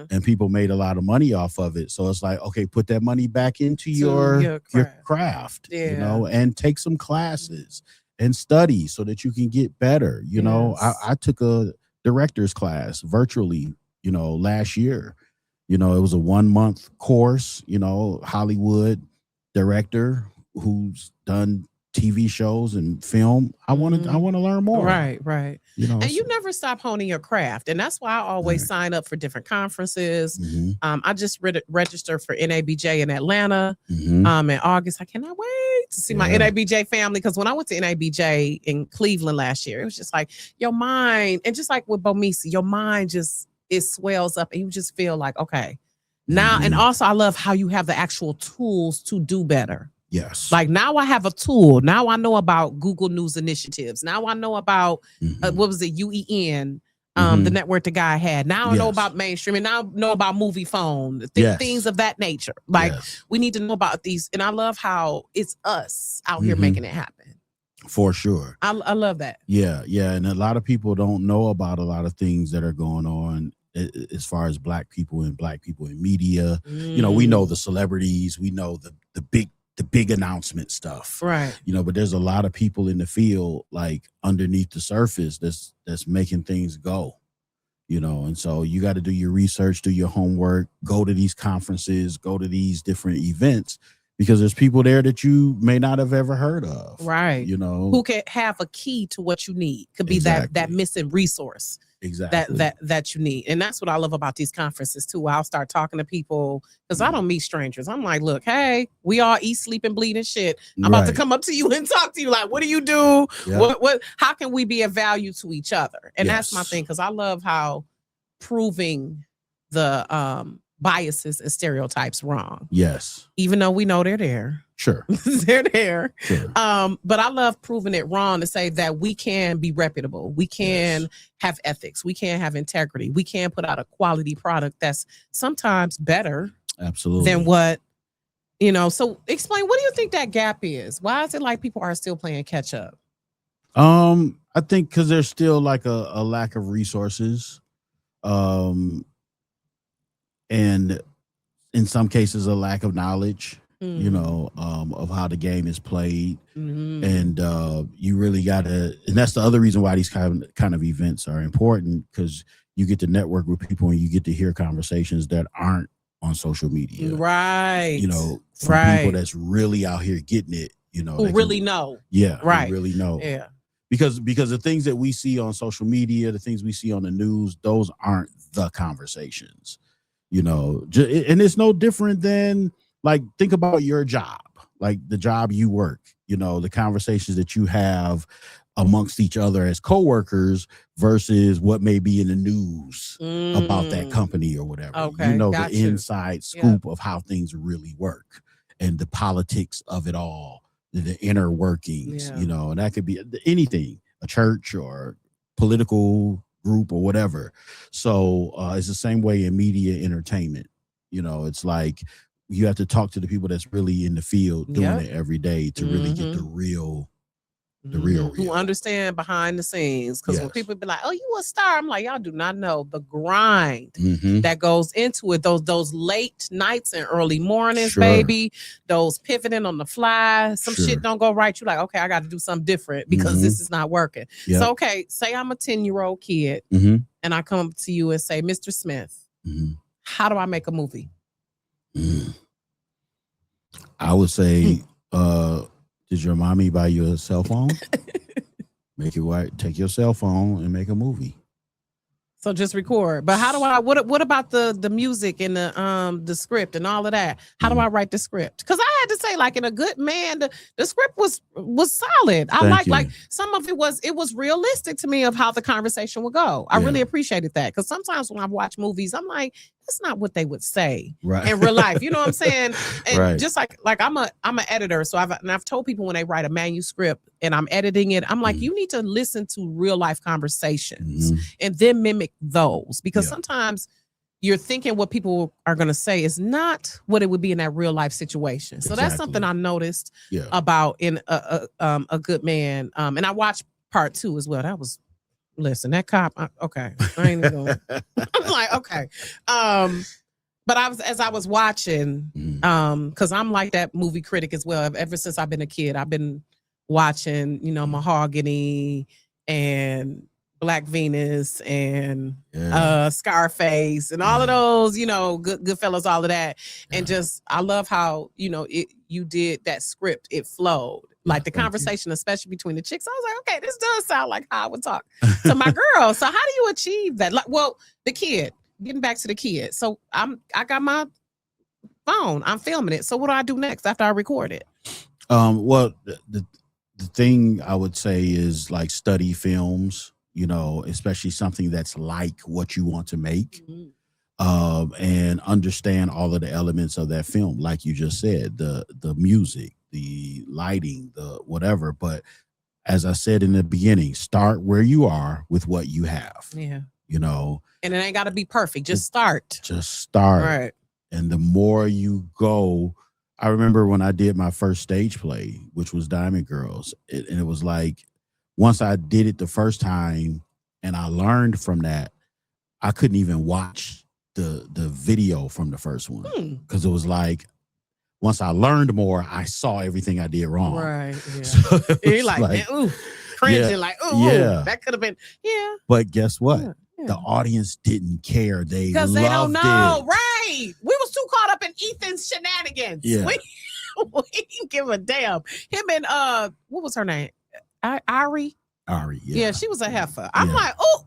And people made a lot of money off of it. So it's like, okay, put that money back into your craft, you know, and take some classes and study so that you can get better. You know, I took a director's class virtually, you know, last year. You know, it was a 1-month course, you know, Hollywood director who's done TV shows and film. I want to learn more. Right. You know, and you never stop honing your craft. And that's why I always sign up for different conferences. I just registered for NABJ in Atlanta in August. I cannot wait to see my NABJ family. Because when I went to NABJ in Cleveland last year, it was just like your mind, and just like with Bomisi, your mind just, it swells up and you just feel like, okay, now, and also I love how you have the actual tools to do better. Yes. Like now I have a tool. Now I know about Google News initiatives. Now I know about what was it, UEN, the network the guy had. Now I know about mainstream, and now I know about movie phone, things of that nature. Like we need to know about these. And I love how it's us out here making it happen. For sure. I love that. Yeah. And a lot of people don't know about a lot of things that are going on as far as black people in media. You know, we know the celebrities, we know the big announcement stuff, right? You know, but there's a lot of people in the field, like underneath the surface, that's making things go, you know. And so you got to do your research, do your homework, go to these conferences, go to these different events, because there's people there that you may not have ever heard of, right? You know, who can have a key to what you need. Could be that missing resource. Exactly. That you need. And that's what I love about these conferences too. I'll start talking to people because I don't meet strangers. I'm like, look, hey, we all eat, sleep, and bleed and shit. I'm about to come up to you and talk to you. Like, what do you do? What how can we be of value to each other? And that's my thing, because I love how proving the biases and stereotypes wrong. Yes. Even though we know they're there. Sure. They're there. Sure. But I love proving it wrong, to say that we can be reputable. We can have ethics. We can have integrity. We can put out a quality product that's sometimes better. Absolutely. Than what, you know. So explain, what do you think that gap is? Why is it like people are still playing catch up? I think because there's still like a lack of resources. And in some cases, a lack of knowledge, you know, of how the game is played. And you really got to, and that's the other reason why these kind of events are important, because you get to network with people and you get to hear conversations that aren't on social media. Right. You know, from people that's really out here getting it, you know. Who really know. Yeah. Right. Really know. Yeah. Because the things that we see on social media, the things we see on the news, those aren't the conversations. You know, and it's no different than, like, think about your job, like the job you work, you know, the conversations that you have amongst each other as coworkers versus what may be in the news about that company or whatever. Okay, you know, the inside scoop of how things really work and the politics of it all, the inner workings, you know, and that could be anything, a church or political group or whatever. So it's the same way in media entertainment. You know, it's like you have to talk to the people that's really in the field doing it every day to really get the real who understand behind the scenes. Because when people be like, oh, you a star, I'm like, y'all do not know the grind that goes into it. Those late nights and early mornings, baby, those pivoting on the fly, some shit don't go right, you're like, okay, I got to do something different because this is not working. So okay, say I'm a 10-year-old kid and I come to you and say, Mr. Smith, how do I make a movie? I would say did your mommy buy you a cell phone? Make it right. Take your cell phone and make a movie. So just record. But how do I? What about the music and the script and all of that? How do I write the script? Because I had to say, like, in A Good Man, the script was solid. I like some of it was realistic to me of how the conversation would go. I really appreciated that, because sometimes when I watch movies, I'm like, that's not what they would say in real life. You know what I'm saying? And just like I'm an editor, so I've told people when they write a manuscript and I'm editing it, I'm like, you need to listen to real life conversations and then mimic those, because sometimes you're thinking what people are going to say is not what it would be in that real life situation. So that's something I noticed about in A Good Man. And I watched part 2 as well. That was, listen, that cop. Okay, I ain't even going. I'm like, okay. But as I was watching, because I'm like that movie critic as well. Ever since I've been a kid, I've been watching, Mahogany and Black Venus and Scarface and all of those, Goodfellas, all of that. And just, I love how, you did that script. It flowed. Like the conversation, especially between the chicks. I was like, okay, this does sound like how I would talk to my girl. So how do you achieve that? Like, well, the kid, getting back to the kid. So I got my phone. I'm filming it. So what do I do next after I record it? Well, the thing I would say is, like, study films, especially something that's like what you want to make, and understand all of the elements of that film. Like you just said, the music, the lighting, the whatever. But as I said in the beginning, start where you are with what you have. Yeah. And it ain't got to be perfect. Just start. Right. And the more you go, I remember when I did my first stage play, which was Diamond Girls, and it was like, once I did it the first time and I learned from that, I couldn't even watch the video from the first one, because it was like, once I learned more, I saw everything I did wrong. Right. Yeah. So you're like, ooh, cringing, like, ooh, that could have been, But guess what? The audience didn't care. They loved they don't know. it. Right. We was too caught up in Ethan's shenanigans. Yeah. We didn't give a damn. Him and what was her name? Ari. Yeah, she was a heifer. I'm like, oh.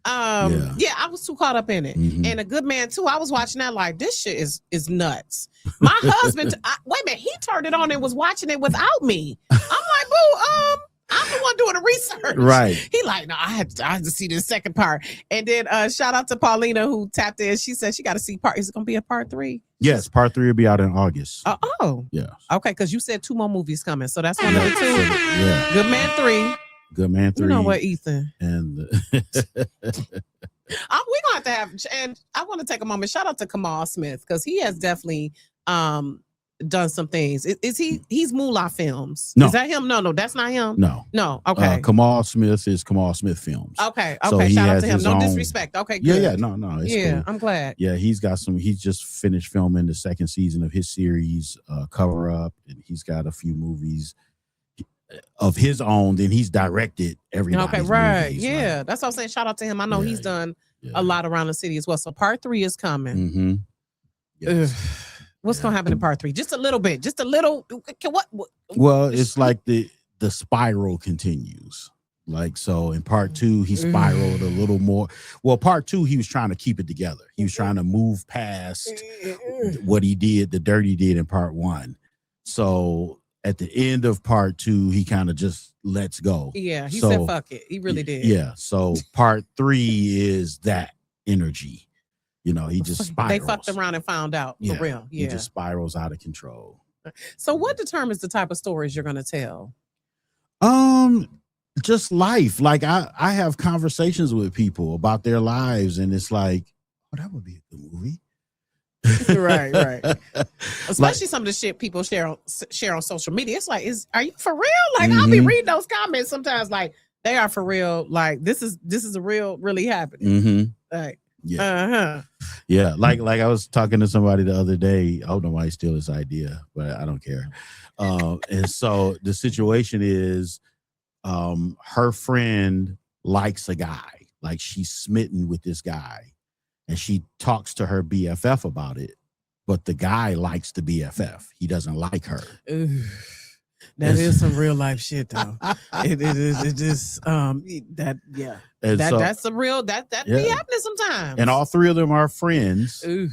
I was too caught up in it. And A Good Man too. I was watching that like, this shit is nuts. My husband, wait a minute, he turned it on and was watching it without me. I'm like, boo, I'm the one doing the research. Right. He like, no, I had to see the second part. And then shout out to Paulina who tapped in. She said she got to see is it gonna be a part 3? Yes, part 3 will be out in August. Yeah. Okay, because you said 2 more movies coming, so that's one of the 2. Yeah. Good Man 3. Good Man 3. You know what, Ethan? And we're gonna have to have, and I want to take a moment. Shout out to Kamal Smith, because he has definitely done some things. He's Moolah Films? No. Is that him? No, that's not him. No. Okay. Kamal Smith is Kamal Smith Films. Okay. So shout out to him. No disrespect. Okay. Good. Yeah. No. It's cool. I'm glad. Yeah, he's just finished filming the 2nd season of his series, Cover Up, and he's got a few movies of his own. Then he's directed everybody's Okay, right. movies, yeah, that's what I'm saying. Shout out to him. I know he's done a lot around the city as well. So part 3 is coming. Yes. What's gonna happen in part 3? Just a little bit. Just a little. What? Well, it's like the spiral continues. Like, so in part 2, he spiraled a little more. Well, part 2, he was trying to keep it together. He was trying to move past what he did, the dirt he did in part 1. So at the end of part 2, he kind of just lets go. Yeah, he said fuck it. He really did. Yeah. So part 3 is that energy. He just spirals. They fucked around and found out, for real. Yeah. He just spirals out of control. So what determines the type of stories you're going to tell? Just life. Like I have conversations with people about their lives, and it's like, oh, that would be a good movie. right. Especially some of the shit people share on social media. It's like, are you for real? Like, I'll be reading those comments sometimes, like, they are for real. Like, this is a really happening. Like, yeah. Yeah. Like I was talking to somebody the other day. I don't know why he steal this idea, but I don't care. And so the situation is, her friend likes a guy. Like, she's smitten with this guy, and she talks to her BFF about it, but the guy likes the BFF. He doesn't like her. That is some real life shit though. It just yeah. And so, That's a real that be Yeah. happening sometimes. and all three of them are friends, Ooh.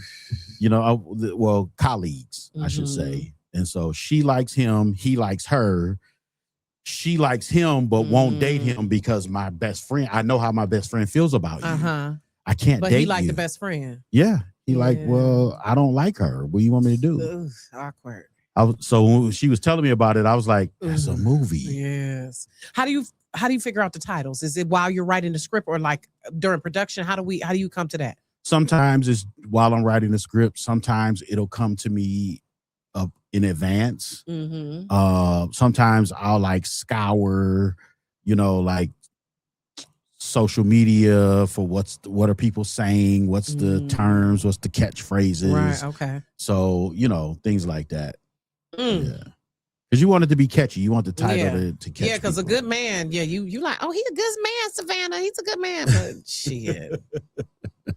you know, well, colleagues, I should Mhm. say. And so she likes him, he likes her. She likes him, but won't date him because my best friend. I know how my best friend feels about you. I can't But date he like you. the best friend. Yeah, he like. Yeah. Well, I don't like her. What do you want me to do? Ugh, awkward. So when she was telling me about it, I was like, "That's a movie." Yes. How do you figure out the titles? Is it while you're writing the script or like during production? How do you come to that? Sometimes it's while I'm writing the script. Sometimes it'll come to me in advance. Mm-hmm. Sometimes I'll like scour, like social media for what are people saying, what's the terms, what's the catchphrases. Right. Okay. So things like that. Mm. Yeah. Because you want it to be catchy. You want the title Yeah. to catch. Yeah, because a people. good man, you like, oh, he's a good man, Savannah. He's a good man. But shit.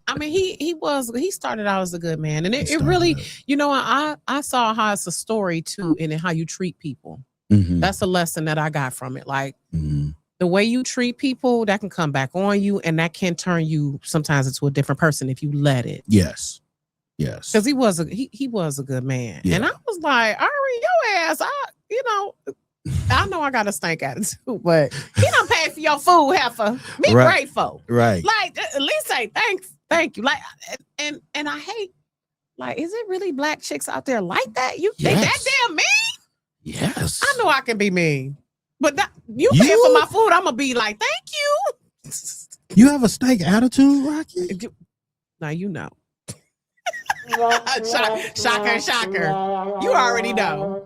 I mean, he started out as a good man. And it really, I saw how it's a story too, and how you treat people. Mhm. That's a lesson that I got from it. Like Mhm. the way you treat people, that can come back on you, and that can turn you sometimes into a different person if you let it. Yes. Because he was a good man. Yeah. And I was like, Ari, your ass, I know I got a stank attitude, but he don't pay for your food, heifer. Be Right. grateful. Right. Like, at least say thank you. Like, and I hate, like, is it really black chicks out there like that? You think that Yes. damn mean? Yes. I know I can be mean, but you paying for my food, I'm gonna be like, thank you. You have a stank attitude, Rocky? Now you know. Shocker. You already know.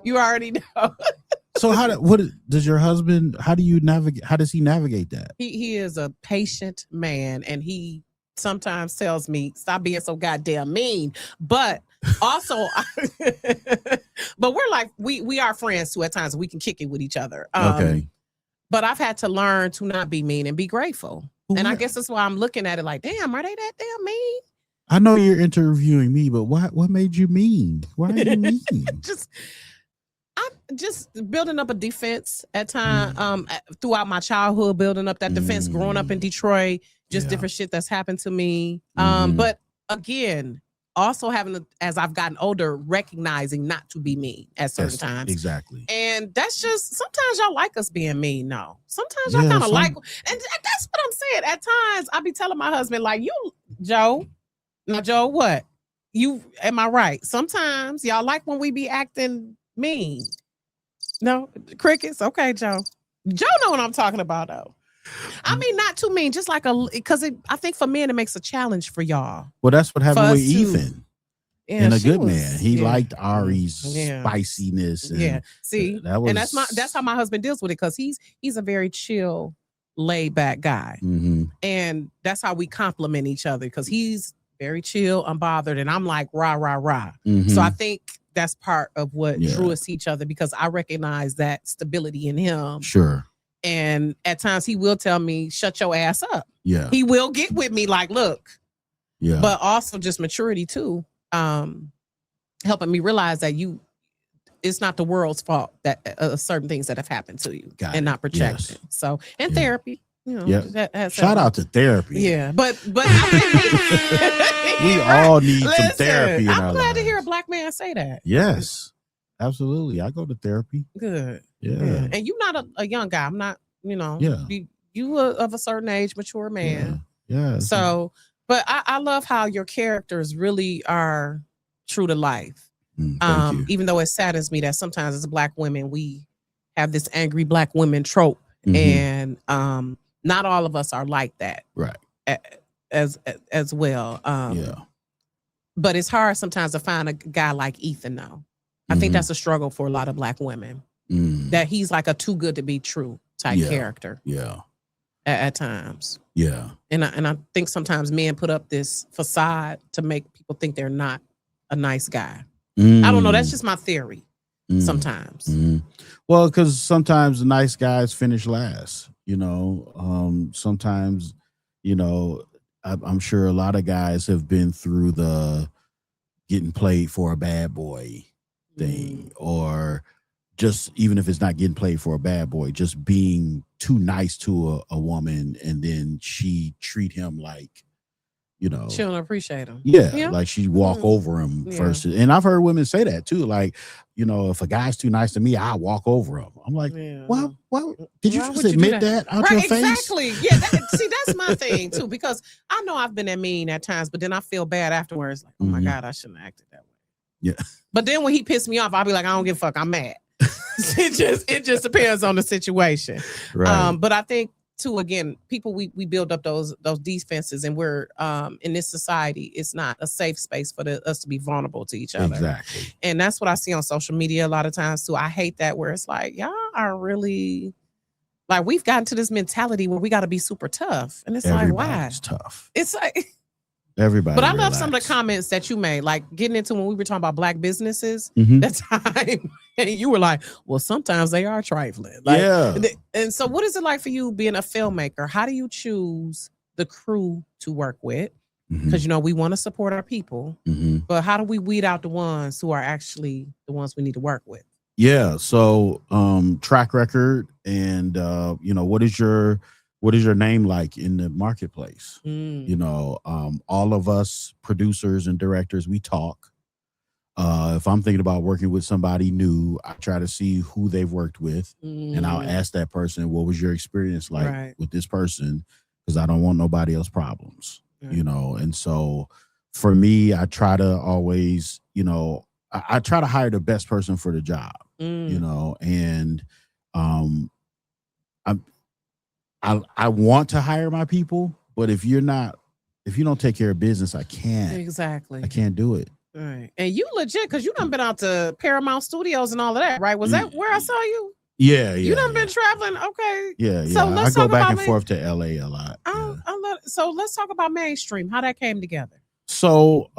So does your husband? How do he navigate that? He is a patient man, and he sometimes tells me, stop being so goddamn mean. But also, but we're like, we are friends too. At times we can kick it with each other. Okay. But I've had to learn to not be mean and be grateful. Well, and I guess that's why I'm looking at it like, damn, are they that damn mean? I know you're interviewing me, but what made you mean? Why are you mean? I'm just building up a defense at time throughout my childhood, building up that defense, growing up in Detroit, just different shit that's happened to me. But again, also having as I've gotten older, recognizing not to be mean at certain times. Exactly. And that's just sometimes y'all like us being mean. No, sometimes y'all kind of like, and that's what I'm saying. At times I be telling my husband, like, Joe, what? Am I right? Sometimes y'all like when we be acting mean. No, crickets. Okay, Joe know what I'm talking about though. I mean, not too mean, just like because I think for men it makes a challenge for y'all. Well, that's what happened with us too. Ethan. Yeah, And a she good was- man. He yeah. liked Ari's Yeah. spiciness. And Yeah. See, that and that's how my husband deals with it, because he's a very chill, laid back guy. Mhm. And that's how we complement each other, because he's very chill, unbothered, and I'm like rah, rah, rah. Mhm. So I think that's part of what Yeah. drew us to each other, because I recognize that stability in him. Sure. And at times he will tell me, shut your ass up. Yeah. He will get with me like, look, Yeah. but also just maturity too. Helping me realize that it's not the world's fault that certain things that have happened to you Got and it. not projected. Yes. So, and Yeah. therapy, Yeah. that has Shout helped. out to therapy. Yeah, but I think We all need Listen, some therapy. In I'm our glad to hear a lives. black man say that. Yes. Absolutely. I go to therapy. Good. Yeah. And you're not a young guy. I'm not, Yeah. you are of a certain age, mature man. Yeah. So, but I love how your characters really are true to life. Thank you. Even though it saddens me that sometimes as black women, we have this angry black women trope. Mhm. And not all of us are like that. Right. As well. Yeah. But it's hard sometimes to find a guy like Ethan though. I think Mhm. that's a struggle for a lot of black women. That he's like a too good to be true type Yeah. character Yeah. at times. Yeah. And I think sometimes men put up this facade to make people think they're not a nice guy. I don't know. That's just my theory sometimes. Well, because sometimes the nice guys finish last, sometimes, I'm sure a lot of guys have been through the getting played for a bad boy thing, or, just even if it's not getting played for a bad boy, just being too nice to a woman, and then she treat him like, you know, She don't appreciate him. yeah, like she walk over him Yeah. first. And I've heard women say that too. Like, you know, if a guy's too nice to me, I walk over him. I'm like, well, did you Why just would you do admit that out Right, your face? exactly. Yeah, see, that's my thing too, because I know I've been that mean at times, but then I feel bad afterwards. Like, oh my God, I shouldn't have acted that way. Yeah. But then when he pissed me off, I'll be like, I don't give a fuck. I'm mad. it just depends on the situation. Right. But I think too, again, people we build up those defenses, and we're in this society, it's not a safe space for us to be vulnerable to each other. Exactly. And that's what I see on social media a lot of times too. I hate that, where it's like, y'all are really like, we've gotten to this mentality where we got to be super tough, and it's like, why? Everybody's tough. It's like. Everybody. But I love relax. some of the comments that you made, like getting into when we were talking about Black businesses that time. And you were like, well, sometimes they are trifling. Like, yeah. And so what is it like for you being a filmmaker? How do you choose the crew to work with? Because, you know, we want to support our people, but how do we weed out the ones who are actually the ones we need to work with? Yeah. So track record and, you know, what is your name like in the marketplace? You know, all of us producers and directors, we talk. If I'm thinking about working with somebody new, I try to see who they've worked with, and I'll ask that person, what was your experience like with this person? Because I don't want nobody else problems, you know? And so for me, I try to always, you know, I try to hire the best person for the job, you know, and I want to hire my people, but if you don't take care of business, I can't do it. Right. And you legit, because you done been out to Paramount Studios and all of that, right? Was that where I saw you? Yeah. You done been traveling? Okay. Yeah. So I let's go talk back about and forth to LA a lot. So let's talk about mainstream, how that came together. So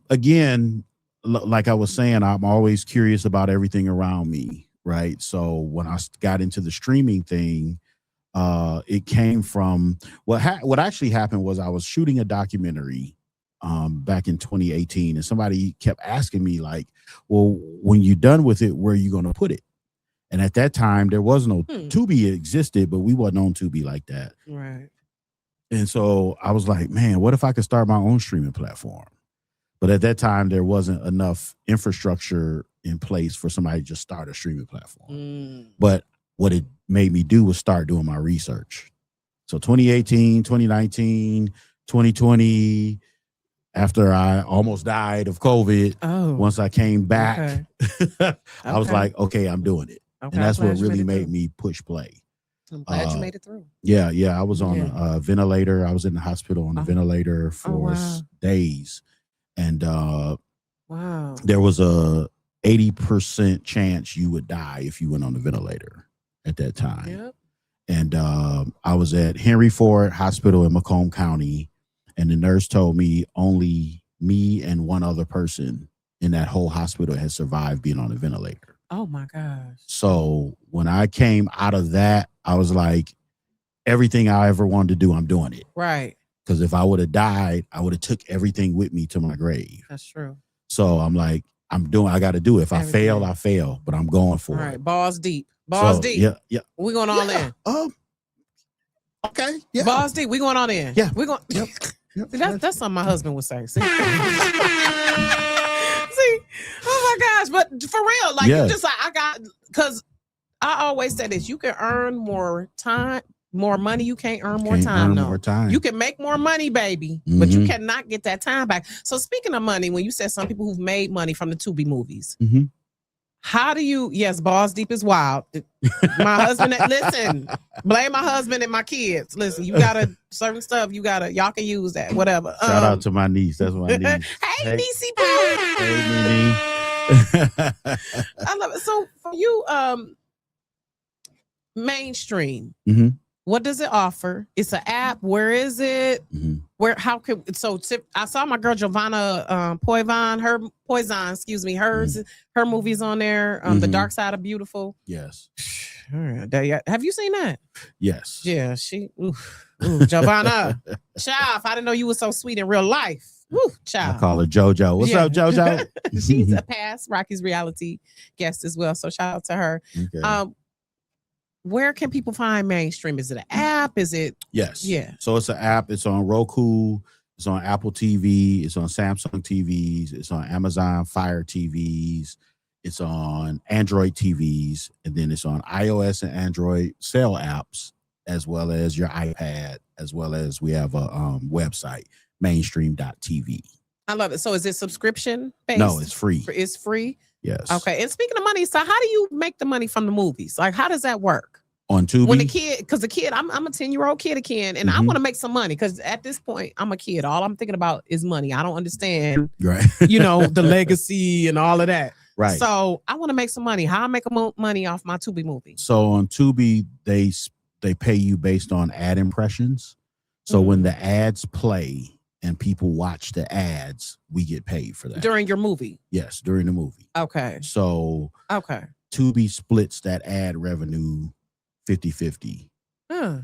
again, like I was saying, I'm always curious about everything around me, right? So when I got into the streaming thing, it came from what actually happened was I was shooting a documentary back in 2018, and somebody kept asking me like, well, when you're done with it, where are you going to put it? And at that time there was no Tubi existed, but we wasn't on Tubi like that. Right. And so I was like, man, what if I could start my own streaming platform? But at that time there wasn't enough infrastructure in place for somebody to just start a streaming platform. But what it made me do was start doing my research. So 2018, 2019, 2020, after I almost died of COVID, once I came back, I was like, okay, I'm doing it. And that's what really made me push play. I'm glad you made it through. Yeah. I was on a ventilator. I was in the hospital on a ventilator for days. And there was a 80% chance you would die if you went on the ventilator at that time. Yep. And I was at Henry Ford Hospital in Macomb County, and the nurse told me only me and one other person in that whole hospital had survived being on a ventilator. Oh my gosh. So when I came out of that, I was like, everything I ever wanted to do, I'm doing it. Right. Because if I would have died, I would have took everything with me to my grave. That's true. So I'm like, I got to do it. If I fail, I fail, but I'm going for it. Balls deep. Balls deep. Yeah. We're going all in. Okay. Yeah. Balls deep. We're going all in. Yeah. We're going. Yep. See, that's something my husband would say. See? See? Oh my gosh. But for real, like, you just like, because I always say this, you can earn more money. You can't earn more time. More time. You can make more money, baby, but you cannot get that time back. So speaking of money, when you said some people who've made money from the Tubi movies, how do you, balls deep is wild. My husband, listen, blame my husband and my kids. Listen, you gotta, certain stuff, y'all can use that, whatever. Shout out to my niece. That's my niece. Hey, Niecey. Hey, Nene. I love it. So for you, mainstream, what does it offer? It's an app. Where is it? I saw my girl Giovanna Poivon, her movie's on there. The Dark Side of Beautiful. Yes. All right. Have you seen that? Yes. Yeah, Giovanna. Chef, I didn't know you were so sweet in real life. Woo, I child. call her JoJo. What's Yeah. up, JoJo? She's a past Rocky's reality guest as well. So shout out to her. Okay. Where can people find Mainstream? Is it an app? Is it? Yes. Yeah. So it's an app. It's on Roku. It's on Apple TV. It's on Samsung TVs. It's on Amazon Fire TVs. It's on Android TVs. And then it's on iOS and Android cell apps, as well as your iPad, as well as we have a website, mainstream.tv. I love it. So is it subscription based? No, it's free. It's free. Yes. Okay. And speaking of money, so how do you make the money from the movies? Like, how does that work? On Tubi. When the kid, because the kid, I'm a 10-year-old kid again, and I Mhm. want to make some money because at this point, I'm a kid. All I'm thinking about is money. I don't understand, Right. the legacy and all of that. Right. So I want to make some money. How I make money off my Tubi movie? So on Tubi, they pay you based on ad impressions. So when the ads play and people watch the ads, we get paid for that. During your movie. Yes, during the movie. Okay. So Okay. Tubi splits that ad revenue 50-50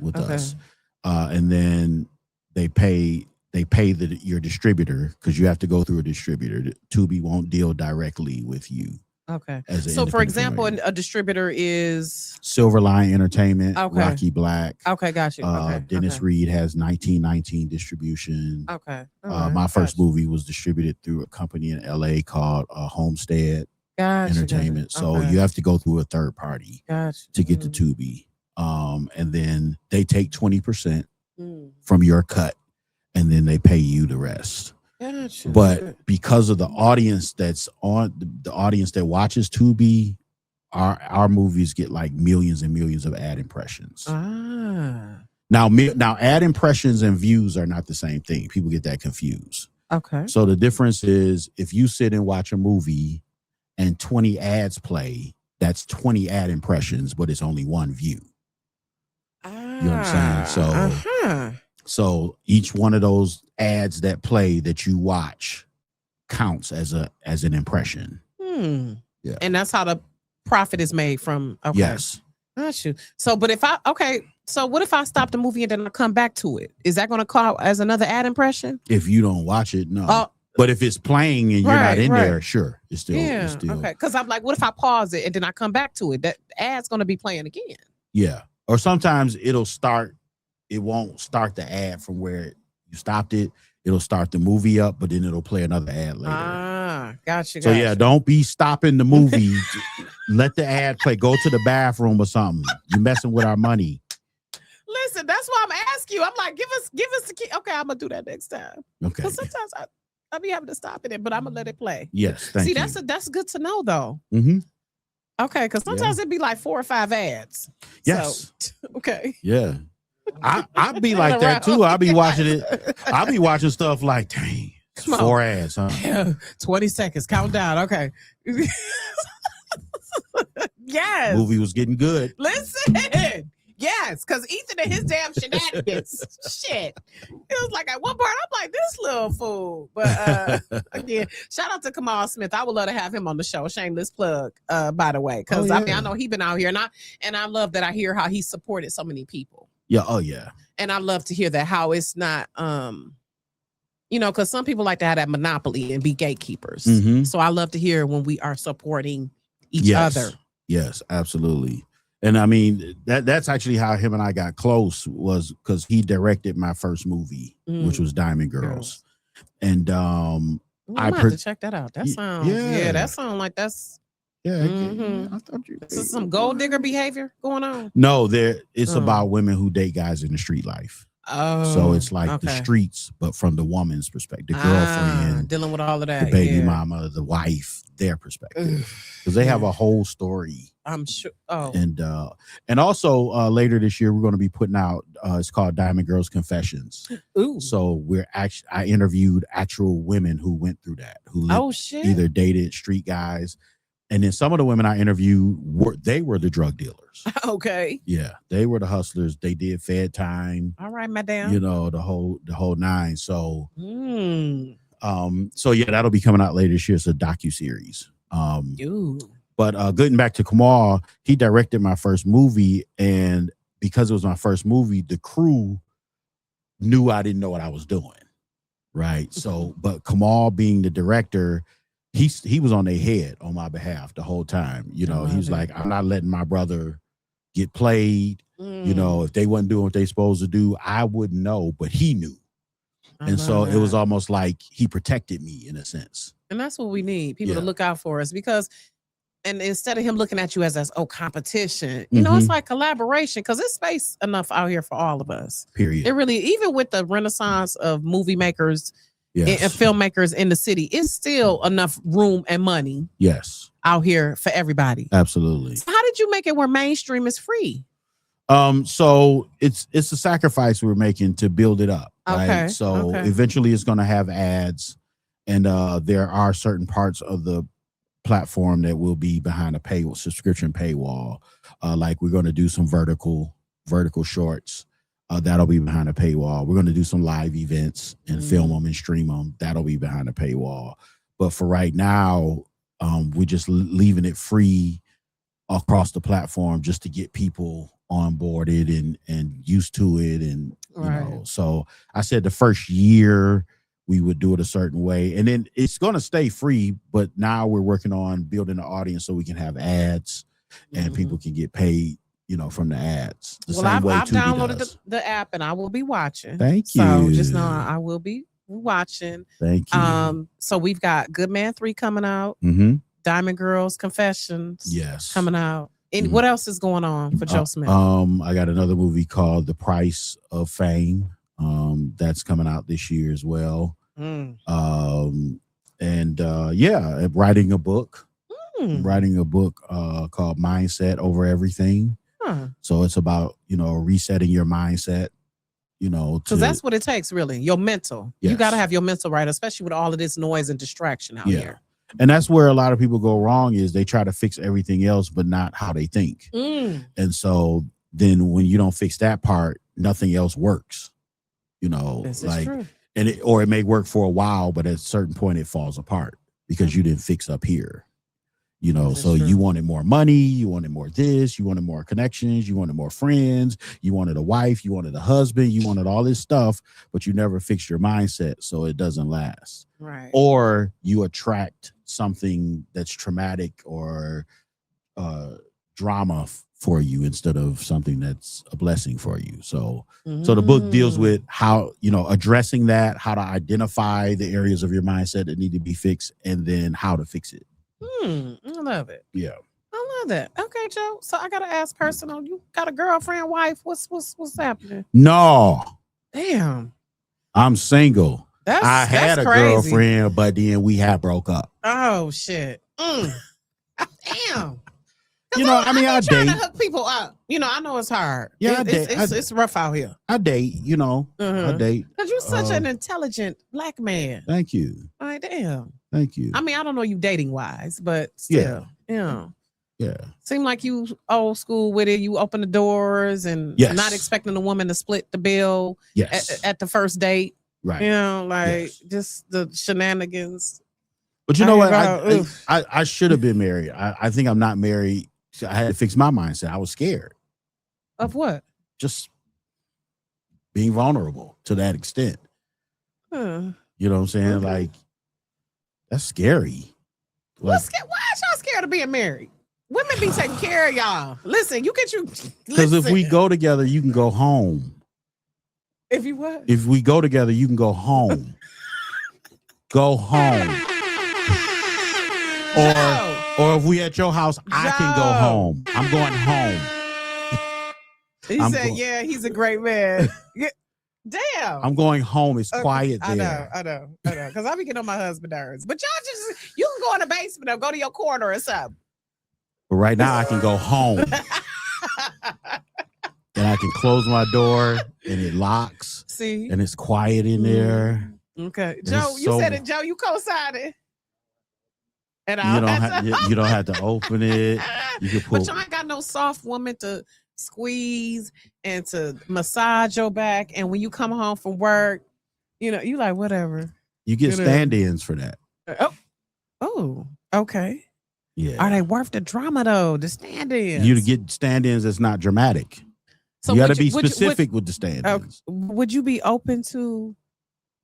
with us. And then they pay your distributor, because you have to go through a distributor. Tubi won't deal directly with you. Okay. As an So for independent example, filmmaker. a distributor is Silverline Entertainment, Okay. Rocky Black. okay, got you. Okay. Dennis Reed has 1919 distribution. Okay. My first movie was distributed through a company in LA called Homestead Entertainment. So you have to go through a third party to get to Tubi. And then they take 20% from your cut, and then they pay you the rest. Gotcha. But because of the audience that's on, the audience that watches Tubi, our movies get like millions and millions of ad impressions. Now ad impressions and views are not the same thing. People get that confused. Okay. So the difference is, if you sit and watch a movie and 20 ads play, that's 20 ad impressions, but it's only one view. You know what I'm saying? So each one of those ads that play that you watch counts as an impression. Yeah. And that's how the profit is made from. Okay. Yes. Got you. So, but so what if I stop the movie and then I come back to it? Is that going to call as another ad impression? If you don't watch it, no. But if it's playing and you're not in there, sure, it's still. Okay. Because I'm like, what if I pause it and then I come back to it? That ad's going to be playing again. Yeah. Or sometimes it'll start. It won't start the ad from where you stopped it. It'll start the movie up, but then it'll play another ad later. Gotcha. So yeah, don't be stopping the movie. Let the ad play. Go to the bathroom or something. You're messing with our money. Listen, that's why I'm asking you. I'm like, give us the key. Okay, I'm gonna do that next time. Okay. Because sometimes I be having to stop it, but I'm gonna let it play. Yes. Thank you. That's good to know though. Mm-hmm. Okay, because sometimes it'd be like 4 or 5 ads. Yes. So, okay. Yeah. I'd be like that too. I'll be watching it. I'll be watching stuff like, dang, 4 ads, huh? 20 seconds, count down. Okay. Yes. Movie was getting good. Listen. Yes, because Ethan and his damn shenanigans. Shit. It was like at one part, I'm like, this little fool. But again, shout out to Kamal Smith. I would love to have him on the show. Shameless plug, by the way. Because I mean, I know he's been out here, and I love that I hear how he supported so many people. Yeah. Oh yeah. And I love to hear that, how it's not because some people like to have that monopoly and be gatekeepers. Mhm. So I love to hear when we are supporting each other. Yes, absolutely. And I mean, that's actually how him and I got close, was because he directed my first movie, which was Diamond Girls. And I'm gonna have to check that out. That sounds that sounds like that's I thought you. this is some gold digger behavior going on. No, it's about women who date guys in the street life. Oh, So it's like the streets, but from the woman's perspective, the girlfriend, dealing with all of that, the baby mama, the wife, their perspective, because they have a whole story. I'm sure. Oh, and also later this year we're going to be putting out. It's called Diamond Girls Confessions. Ooh. So I interviewed actual women who went through that, who either dated street guys, and then some of the women I interviewed were the drug dealers. Okay. Yeah, they were the hustlers. They did Fed time. All right, madam. The whole nine. So, so yeah, that'll be coming out later this year. It's a docuseries. But getting back to Kamal, he directed my first movie, and because it was my first movie, the crew knew I didn't know what I was doing. right? So, but Kamal being the director, he was on their head on my behalf the whole time. You know, he was like, I'm not letting my brother get played. You know, if they wasn't doing what they supposed to do, I wouldn't know, but he knew. And so it was almost like he protected me in a sense. And that's what we need, people to look out for us, because, and instead of him looking at you as competition, you know, it's like collaboration, because there's space enough out here for all of us. Period. It really, even with the renaissance of movie makers and filmmakers in the city, it's still enough room and money out here for everybody. Absolutely. So how did you make it where mainstream is free? So it's a sacrifice we're making to build it up. Okay. Right? So eventually it's going to have ads, and there are certain parts of the platform that will be behind a subscription paywall. Like we're going to do some vertical shorts. That'll be behind a paywall. We're going to do some live events and film them and stream them. That'll be behind a paywall. But for right now, we're just leaving it free across the platform just to get people onboarded and used to it. And, you know, so I said the first year we would do it a certain way, and then it's going to stay free. But now we're working on building an audience so we can have ads and people can get paid, you know, from the ads. I've downloaded the app and I will be watching. Thank you. So just know I will be watching. Thank you. So we've got Good Man 3 coming out. Diamond Girls Confessions coming out. And what else is going on for Joe Smith? I got another movie called The Price of Fame. That's coming out this year as well. Writing a book. I'm writing a book called Mindset Over Everything. So it's about, you know, resetting your mindset, you know, because that's what it takes, really. Your mental. You got to have your mental right, especially with all of this noise and distraction out here. And that's where a lot of people go wrong, is they try to fix everything else, but not how they think. And so then when you don't fix that part, nothing else works. You know, this like, is true. and it may work for a while, but at a certain point it falls apart because you didn't fix up here. You know, so you wanted more money, you wanted more this, you wanted more connections, you wanted more friends, you wanted a wife, you wanted a husband, you wanted all this stuff, but you never fixed your mindset, so it doesn't last. Right. Or you attract something that's traumatic or drama for you instead of something that's a blessing for you. So so the book deals with how, you know, addressing that, how to identify the areas of your mindset that need to be fixed, and then how to fix it. I love it. Yeah. I love that. Okay, Joe. So I gotta ask personal. You got a girlfriend, wife? What's happening? No. Damn. I'm single. I had a crazy. girlfriend, but then we had broke up. Oh shit. Damn. You know, I mean, I trying date. to hook people up. You know, I know it's hard. Yeah, it's rough out here. I date. You know, I date. Because you're such an intelligent black man. Thank you. All right, damn. Thank you. I mean, I don't know you dating wise, but still, yeah. Seem like you old school with it. You open the doors and not expecting the woman to split the bill at the first date. Right. You know, like just the shenanigans. But you know what? I should have been married. I think I'm not married. I had to fix my mindset. I was scared. Of what? Just being vulnerable to that extent. You know what I'm saying? Okay. Like, that's scary. Why is y'all scared of being married? Women be taking care of y'all. Listen, because if we go together, you can go home. If you what? If we go together, you can go home. Go home. Or if we at your house, I can go home. I'm going home. He said, he's a great man. Damn. I'm going home. It's quiet there. I know. Because I be getting on my husband nerves. But y'all you can go in the basement or go to your corner or something. But right now I can go home. And I can close my door and it locks. See? And it's quiet in there. Okay. Joe, you said it, Joe. You co-signed it. And you don't have to open it. You can pull. But you ain't got no soft woman to squeeze and to massage your back. And when you come home from work, you know, you like whatever. You get stand-ins for that. Oh, okay. Yeah. Are they worth the drama though? The stand-ins. You get stand-ins that's not dramatic. So you got to be specific with the stand-ins. Would you be open to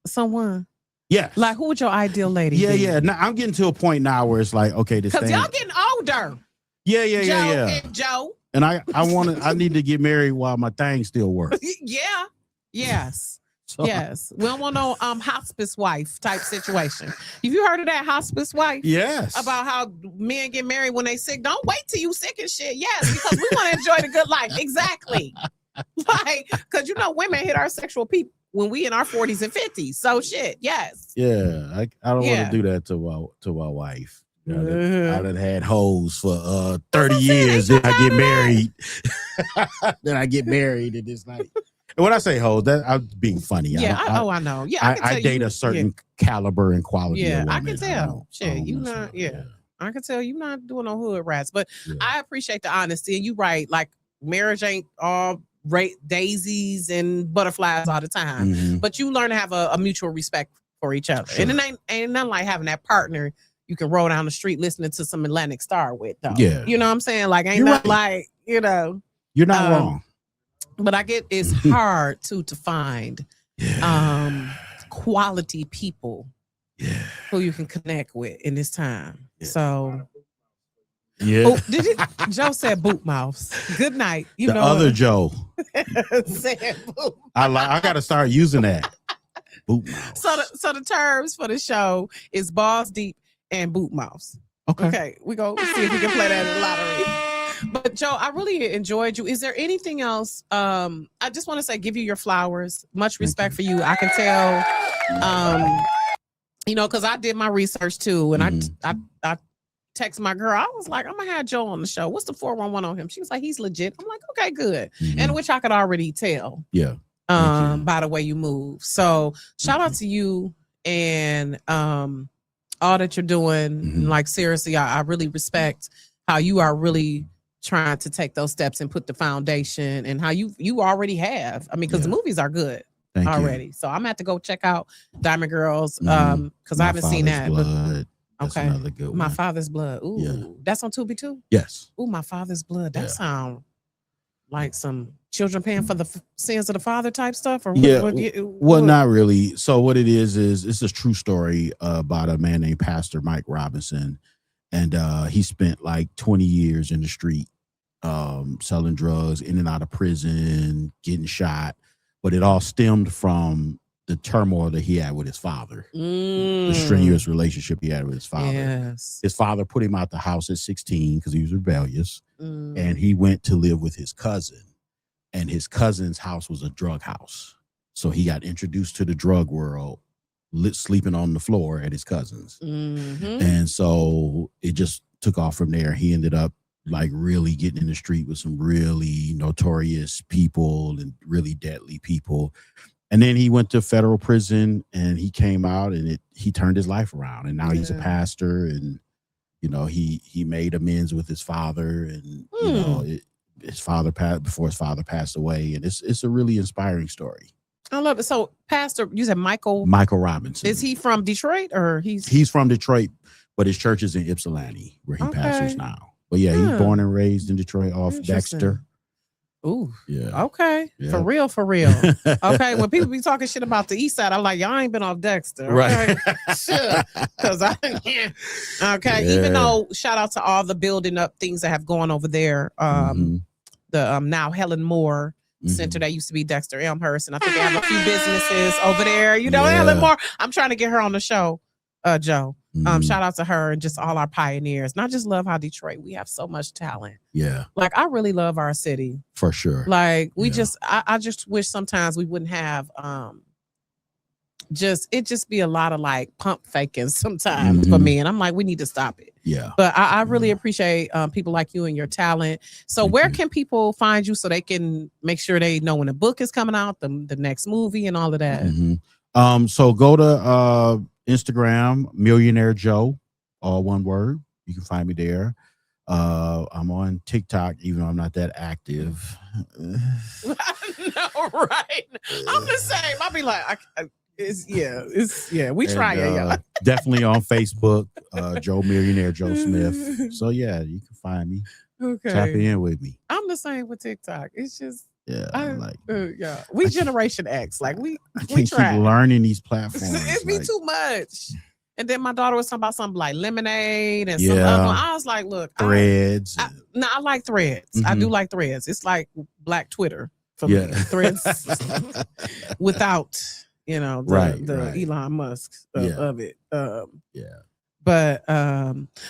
someone Yes. Like, who would your ideal lady Yeah, be? yeah. Now I'm getting to a point now where it's like, okay, this Because thing. y'all getting older. Yeah, yeah, Joe yeah, yeah. and Joe. And I need to get married while my thing still works. Yeah. Yes. So, Yes. We don't want no hospice wife type situation. Have you heard of that hospice wife? yes. About how men get married when they sick. Don't wait till you sick and shit. Yes, because we want to enjoy the good life. Exactly. Like, because women hit our sexual peak when we in our 40s and 50s. So shit, yes. Yeah, I don't Yeah. want to do that to my wife. I Mhm. done had hoes for 30 years. Then I get married. Then I get married, and it's like, and when I say hoes, that I'm being funny. Yeah. I know. Yeah. I date a certain caliber and quality. Yeah, of I women. can tell. don't Shit, you mess not. with- Yeah. I can tell you're not doing no hood rats, but yeah. I appreciate the honesty. And you right, like marriage ain't all daisies and butterflies all the time, Mhm. but you learn to have a mutual respect for each other. Sure. And it ain't nothing like having that partner you can roll down the street listening to some Atlantic Star with, though. Yeah. You know what I'm saying? Like, ain't You're nothing right. like, you know, You're not Um, wrong. but I get it's hard to find quality people Yeah. who you can connect with in this time. Yeah. So Yeah. oh, did you Joe said boot mouths. Good night. You the know other Joe. said boot. I got to start using that. Boot mouth. So the terms for the show is balls deep and boot mouths. Okay, we go see if we can play that in the lottery. But Joe, I really enjoyed you. Is there anything else? I just want to say, give you your flowers. Much respect for you. I can tell. Because I did my research too, and I text my girl. I was like, I'm gonna have Joe on the show. What's the 411 on him? She was like, he's legit. I'm like, okay, good. And which I could already tell. Yeah. Thank you. By the way you move. So shout out to you and all that you're doing. Like seriously, I really respect how you are really trying to take those steps and put the foundation, and how you already have. I mean, because the movies are good already. You. So I'm gonna have to go check out Diamond Girls because I haven't seen that. Blood. That's Okay. another good My one. Father's Blood. Ooh, Yeah. that's on Tubi too. Yes. Ooh, My Father's Blood. That Yeah. sound like some children paying for the sins of the father type stuff, or Yeah. Well, Well, not really. So what it is it's a true story about a man named Pastor Mike Robinson, and he spent like 20 years in the street, selling drugs, in and out of prison, getting shot, but it all stemmed from the turmoil that he had with his father, the strenuous relationship he had with his father. Yes. His father put him out the house at 16 because he was rebellious, Mm. and he went to live with his cousin, and his cousin's house was a drug house. So he got introduced to the drug world, sleeping on the floor at his cousin's. Mhm. And so it just took off from there. He ended up like really getting in the street with some really notorious people and really deadly people. And then he went to federal prison, and he came out, and he turned his life around, and now he's a pastor, and he made amends with his father, and his father passed before his father passed away, and it's a really inspiring story. I love it. So, Pastor, you said Michael Robinson. Is he from Detroit, or He's from Detroit, but his church is in Ypsilanti, where he pastors now. But yeah, he's born and raised in Detroit, off Interesting. Dexter. Ooh, Yeah. okay, Yeah. for real. Okay, when people be talking shit about the East Side, I'm like, y'all ain't been off Dexter, okay? Right. Sure, because okay. Yeah. Even though, shout out to all the building up things that have gone over there. The now Helen Moore Center that used to be Dexter Elmhurst, and I think they have a few businesses over there. Helen Moore. I'm trying to get her on the show, Joe. Shout out to her and just all our pioneers. And I just love how Detroit, we have so much talent. Yeah, Like, I really love our city. for sure. Like, we Yeah. I just wish sometimes we wouldn't have it just be a lot of like pump faking sometimes for me. And I'm like, we need to stop it. Yeah. But I really appreciate people like you and your talent. So Thank where you. can people find you so they can make sure they know when the book is coming out, the next movie and all of that? So go to Instagram, Millionaire Joe, all one word. You can find me there. I'm on TikTok, even though I'm not that active. No, right. I'm the same. I'll be like, we try it, y'all. Definitely on Facebook, Joe Millionaire Joe Smith. So yeah, you can find me. Okay. Tap in with me. I'm the same with TikTok. It's just Yeah, we Generation X. Like we can't try. keep learning these platforms. It'd be like, too much. And then my daughter was talking about something like Lemonade and some other one. I was like, look, Threads. I like Threads. I do like Threads. It's like Black Twitter for me. Threads without, the Elon Musk of it. But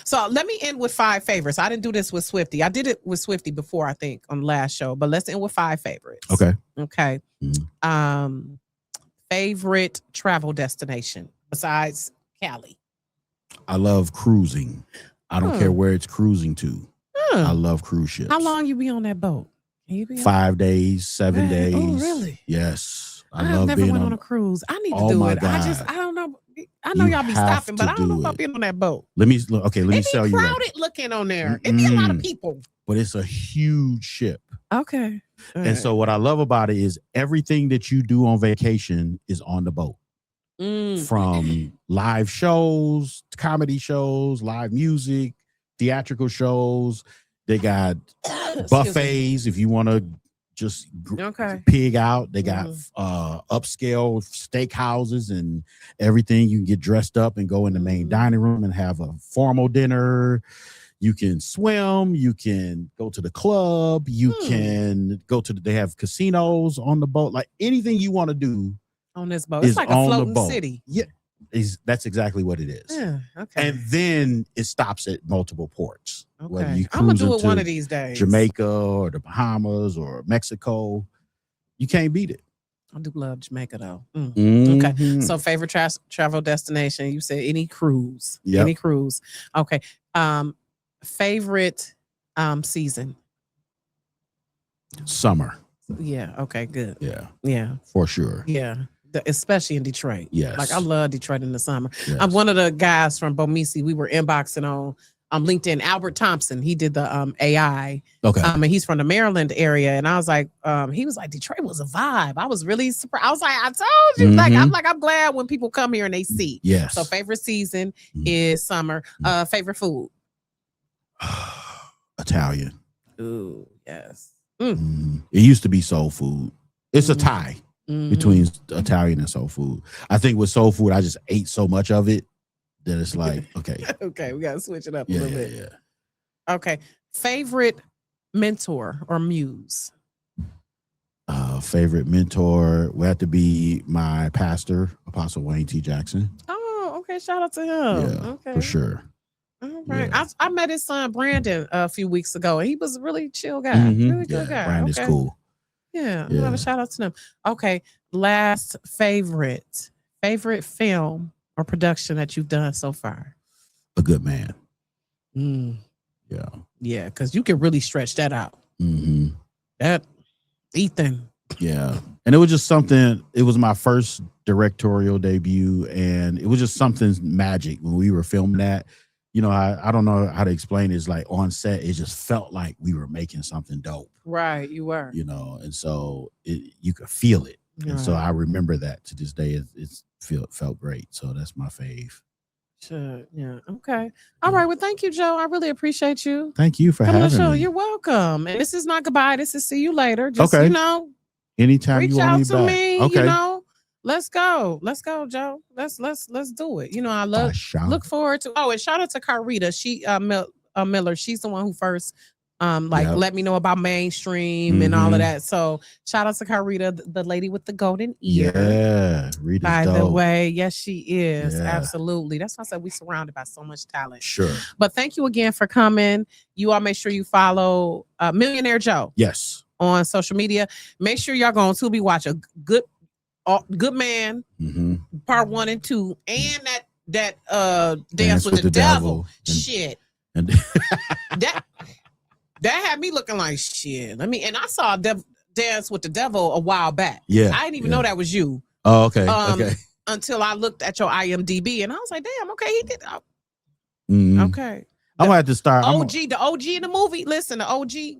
so let me end with 5 favorites. I didn't do this with Swifty. I did it with Swifty before, I think, on the last show. But let's end with 5 favorites. Okay. Favorite travel destination besides Cali? I love cruising. I don't care where it's cruising to. I love cruise ships. How long you be on that boat? 5 days, 7 days. Oh, really? I've Yes. Love never being went on a cruise. I need to do it. God. I don't know. I know y'all be stopping, but I don't know about being on that boat. Let me sell you. It's crowded looking on there. It be a lot of people. But it's a huge ship. Okay. And so what I love about it is everything that you do on vacation is on the boat. From live shows, comedy shows, live music, theatrical shows. They got buffets if you want to just pig out. They got upscale steakhouses and everything. You can get dressed up and go in the main dining room and have a formal dinner. You can swim. You can go to the club. You can go to they have casinos on the boat. Like anything you want to do on this boat. It's like a floating city. Yeah. That's exactly what it is. Yeah. Okay. And then it stops at multiple ports. Okay. Whether you I'm gonna do it to one of these days. Jamaica or the Bahamas or Mexico. You can't beat it. I do love Jamaica though. Okay. So favorite travel destination. You said any cruise. Yep. Any cruise. Okay. Favorite season. Summer. Yeah. Okay. Good. Yeah. Yeah. For sure. Yeah. Especially in Detroit. Yes. Like I love Detroit in the summer. Yes. I'm one of the guys from Bomisi. We were inboxing on LinkedIn. Albert Thompson. He did the AI. Okay. And he's from the Maryland area. And I was like, he was like, Detroit was a vibe. I was really surprised. I was like, I told you. I'm glad when people come here and they see. Yes. So favorite season is summer. Favorite food. Italian. Ooh, yes. It used to be soul food. It's a tie between Italian and soul food. I think with soul food, I just ate so much of it that it's like, okay. Okay, we gotta switch it up a little bit. Yeah. Okay. Favorite mentor or muse? Favorite mentor would have to be my pastor, Apostle Wayne T. Jackson. Oh, okay. Shout out to him. Yeah, okay. for sure. All right. Yeah. I met his son Brandon a few weeks ago, and he was a really chill guy. Really good guy. Brandon's cool. Yeah, I'm gonna shout out to them. Okay. Last favorite film or production that you've done so far? A Good Man. Yeah. Yeah, because you can really stretch that out. That Ethan. Yeah. And it was just something, it was my first directorial debut, and it was just something magic when we were filming that. You know, I don't know how to explain it. It's like on set, it just felt like we were making something dope. Right, you were. You know, and so you could feel it. Right. And so I remember that to this day. It felt great. So that's my fave. Sure. Yeah. Okay. All right. Well, thank you, Joe. I really appreciate you. Thank you for having having me. You're welcome. And this is not goodbye. This is see you later. Just, you know, anytime reach you want out me to back. me. Okay. You know, let's go, Joe. Let's do it. You know, I look forward to. Oh, and shout out to Carita. She Miller. She's the one who first let me know about mainstream and all of that. So shout out to Carita, the lady with the golden ear. Yeah, Rita's by dope. the way, yes, she is. Yeah. Absolutely. That's why I said we're surrounded by so much talent. Sure. But thank you again for coming. You all make sure you follow Millionaire Joe. Yes. On social media. Make sure y'all go on Tubi, watch a good man, part 1 and 2, and that Dance with the Devil. Shit. And that had me looking like shit. I saw Dance with the Devil a while back. Yeah. I didn't even know that was you. Oh, okay. Okay. Until I looked at your IMDb and I was like, damn, okay, he did. Okay. I'm gonna have to start. The OG in the movie. Listen, the OG. He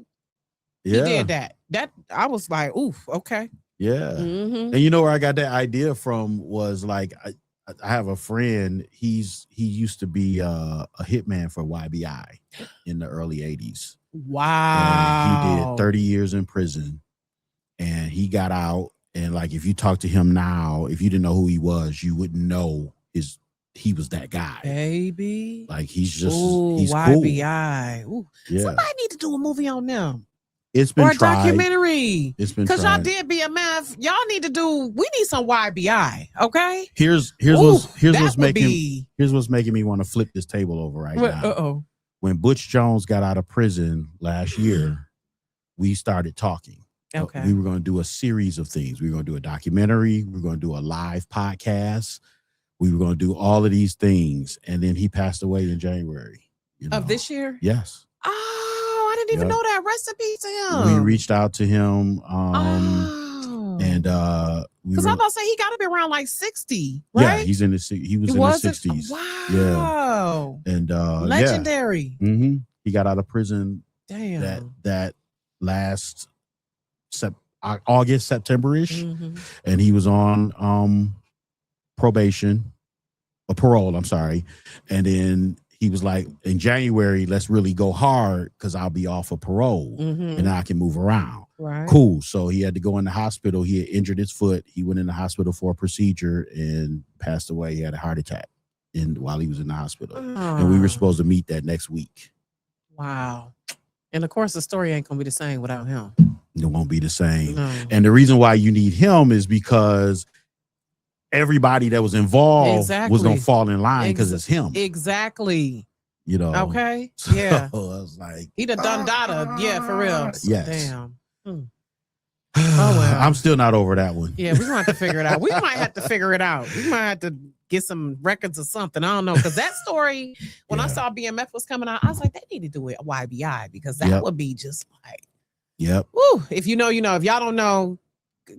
did that. That I was like, oof, okay. Yeah. And you know where I got that idea from was like I have a friend. He used to be a hitman for YBI in the early 80s. Wow. And he did 30 years in prison. and he got out. And like, if you talk to him now, if you didn't know who he was, you wouldn't know he was that guy. Baby. Like, he's just he's YBI. cool. Ooh. Yeah. Somebody need to do a movie on them. It's been or a tried. documentary. It's been because y'all tried. did BMF. Y'all need to do. We need some YBI. Okay. Here's what's making me want to flip this table over right now. When Butch Jones got out of prison last year, we started talking. Okay. We were going to do a series of things. We were going to do a documentary. We were going to do a live podcast. We were going to do all of these things. And then he passed away in January. Of this year? Yes. Oh, I didn't even know that. Rest in peace to him. We reached out to him. And because I'm about to say he got to be around like 60, right? Yeah, he was in his 60s. Wow. Yeah. And legendary. Yeah. Mm-hmm. He got out of prison that last August, September-ish. Mm-hmm. And he was on probation, or parole, I'm sorry. And then he was like, in January, let's really go hard because I'll be off of parole and I can move around. Right. Cool. So he had to go in the hospital. He had injured his foot. He went in the hospital for a procedure and passed away. He had a heart attack while he was in the hospital. And we were supposed to meet that next week. Wow. And of course, the story ain't going to be the same without him. It won't be the same. No. And the reason why you need him is because everybody that was involved was going to fall in line because it's him. Exactly. You know. Okay. So Yeah. I was like, he done data. Yeah, for real. Yes. Damn. Oh, well. I'm still not over that one. Yeah, we're going to have to figure it out. We might have to figure it out. We might have to get some records or something. I don't know. Because that story, when I saw BMF was coming out, I was like, they need to do it YBI because that would be just like, woo. If you know, you know. If y'all don't know,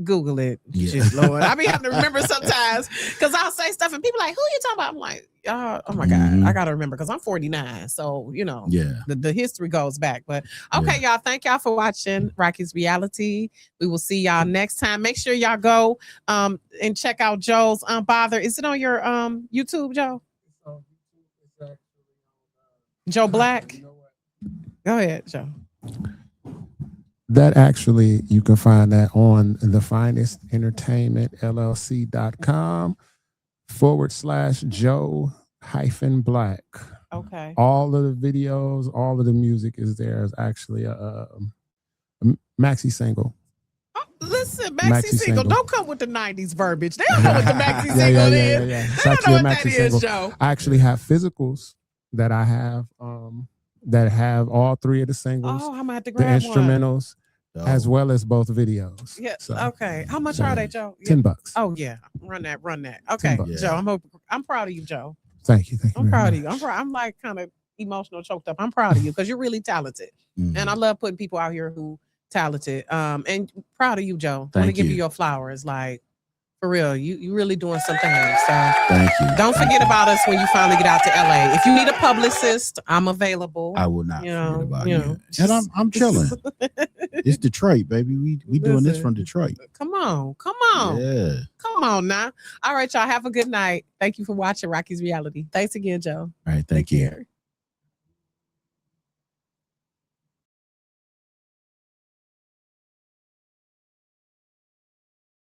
Google it. Just, Lord. I be having to remember sometimes because I'll say stuff and people like, who you talking about? I'm like, oh my God, I got to remember because I'm 49. So, you know, the history goes back. But okay, y'all, thank y'all for watching Rocky's Reality. We will see y'all next time. Make sure y'all go and check out Joe's Unbothered. Is it on your YouTube, Joe? Joe Black? Go ahead, Joe. That actually, you can find that on the finest entertainment LLC.com/Joe-Black. Okay. All of the videos, all of the music is there. Is actually a maxi single. Oh, listen, maxi single. Don't come with the 90s verbiage. They don't know what the maxi single is. It's They don't know actually what that is, Joe. I actually have physicals that I have that have all three of the singles. Oh, I'm gonna have to the grab instrumentals. As well as both videos. Yeah. So, okay. How much are they, Joe? $10. Oh yeah. Run that. Okay, Joe. I'm proud of you, Joe. Thank you. I'm proud of you. I'm like kind of emotional, choked up. I'm proud of you because you're really talented, and I love putting people out here who talented. And proud of you, Joe. I want to give you your flowers. Like for real, you really doing something. So thank you. Don't forget about us when you finally get out to LA. If you need a publicist, I'm available. I will not forget about you. Just, and I'm chilling. It's Detroit, baby. We doing this from Detroit. Come on. Yeah. Come on now. All right, y'all. Have a good night. Thank you for watching Rocky's Reality. Thanks again, Joe. All right. Thank you. Care.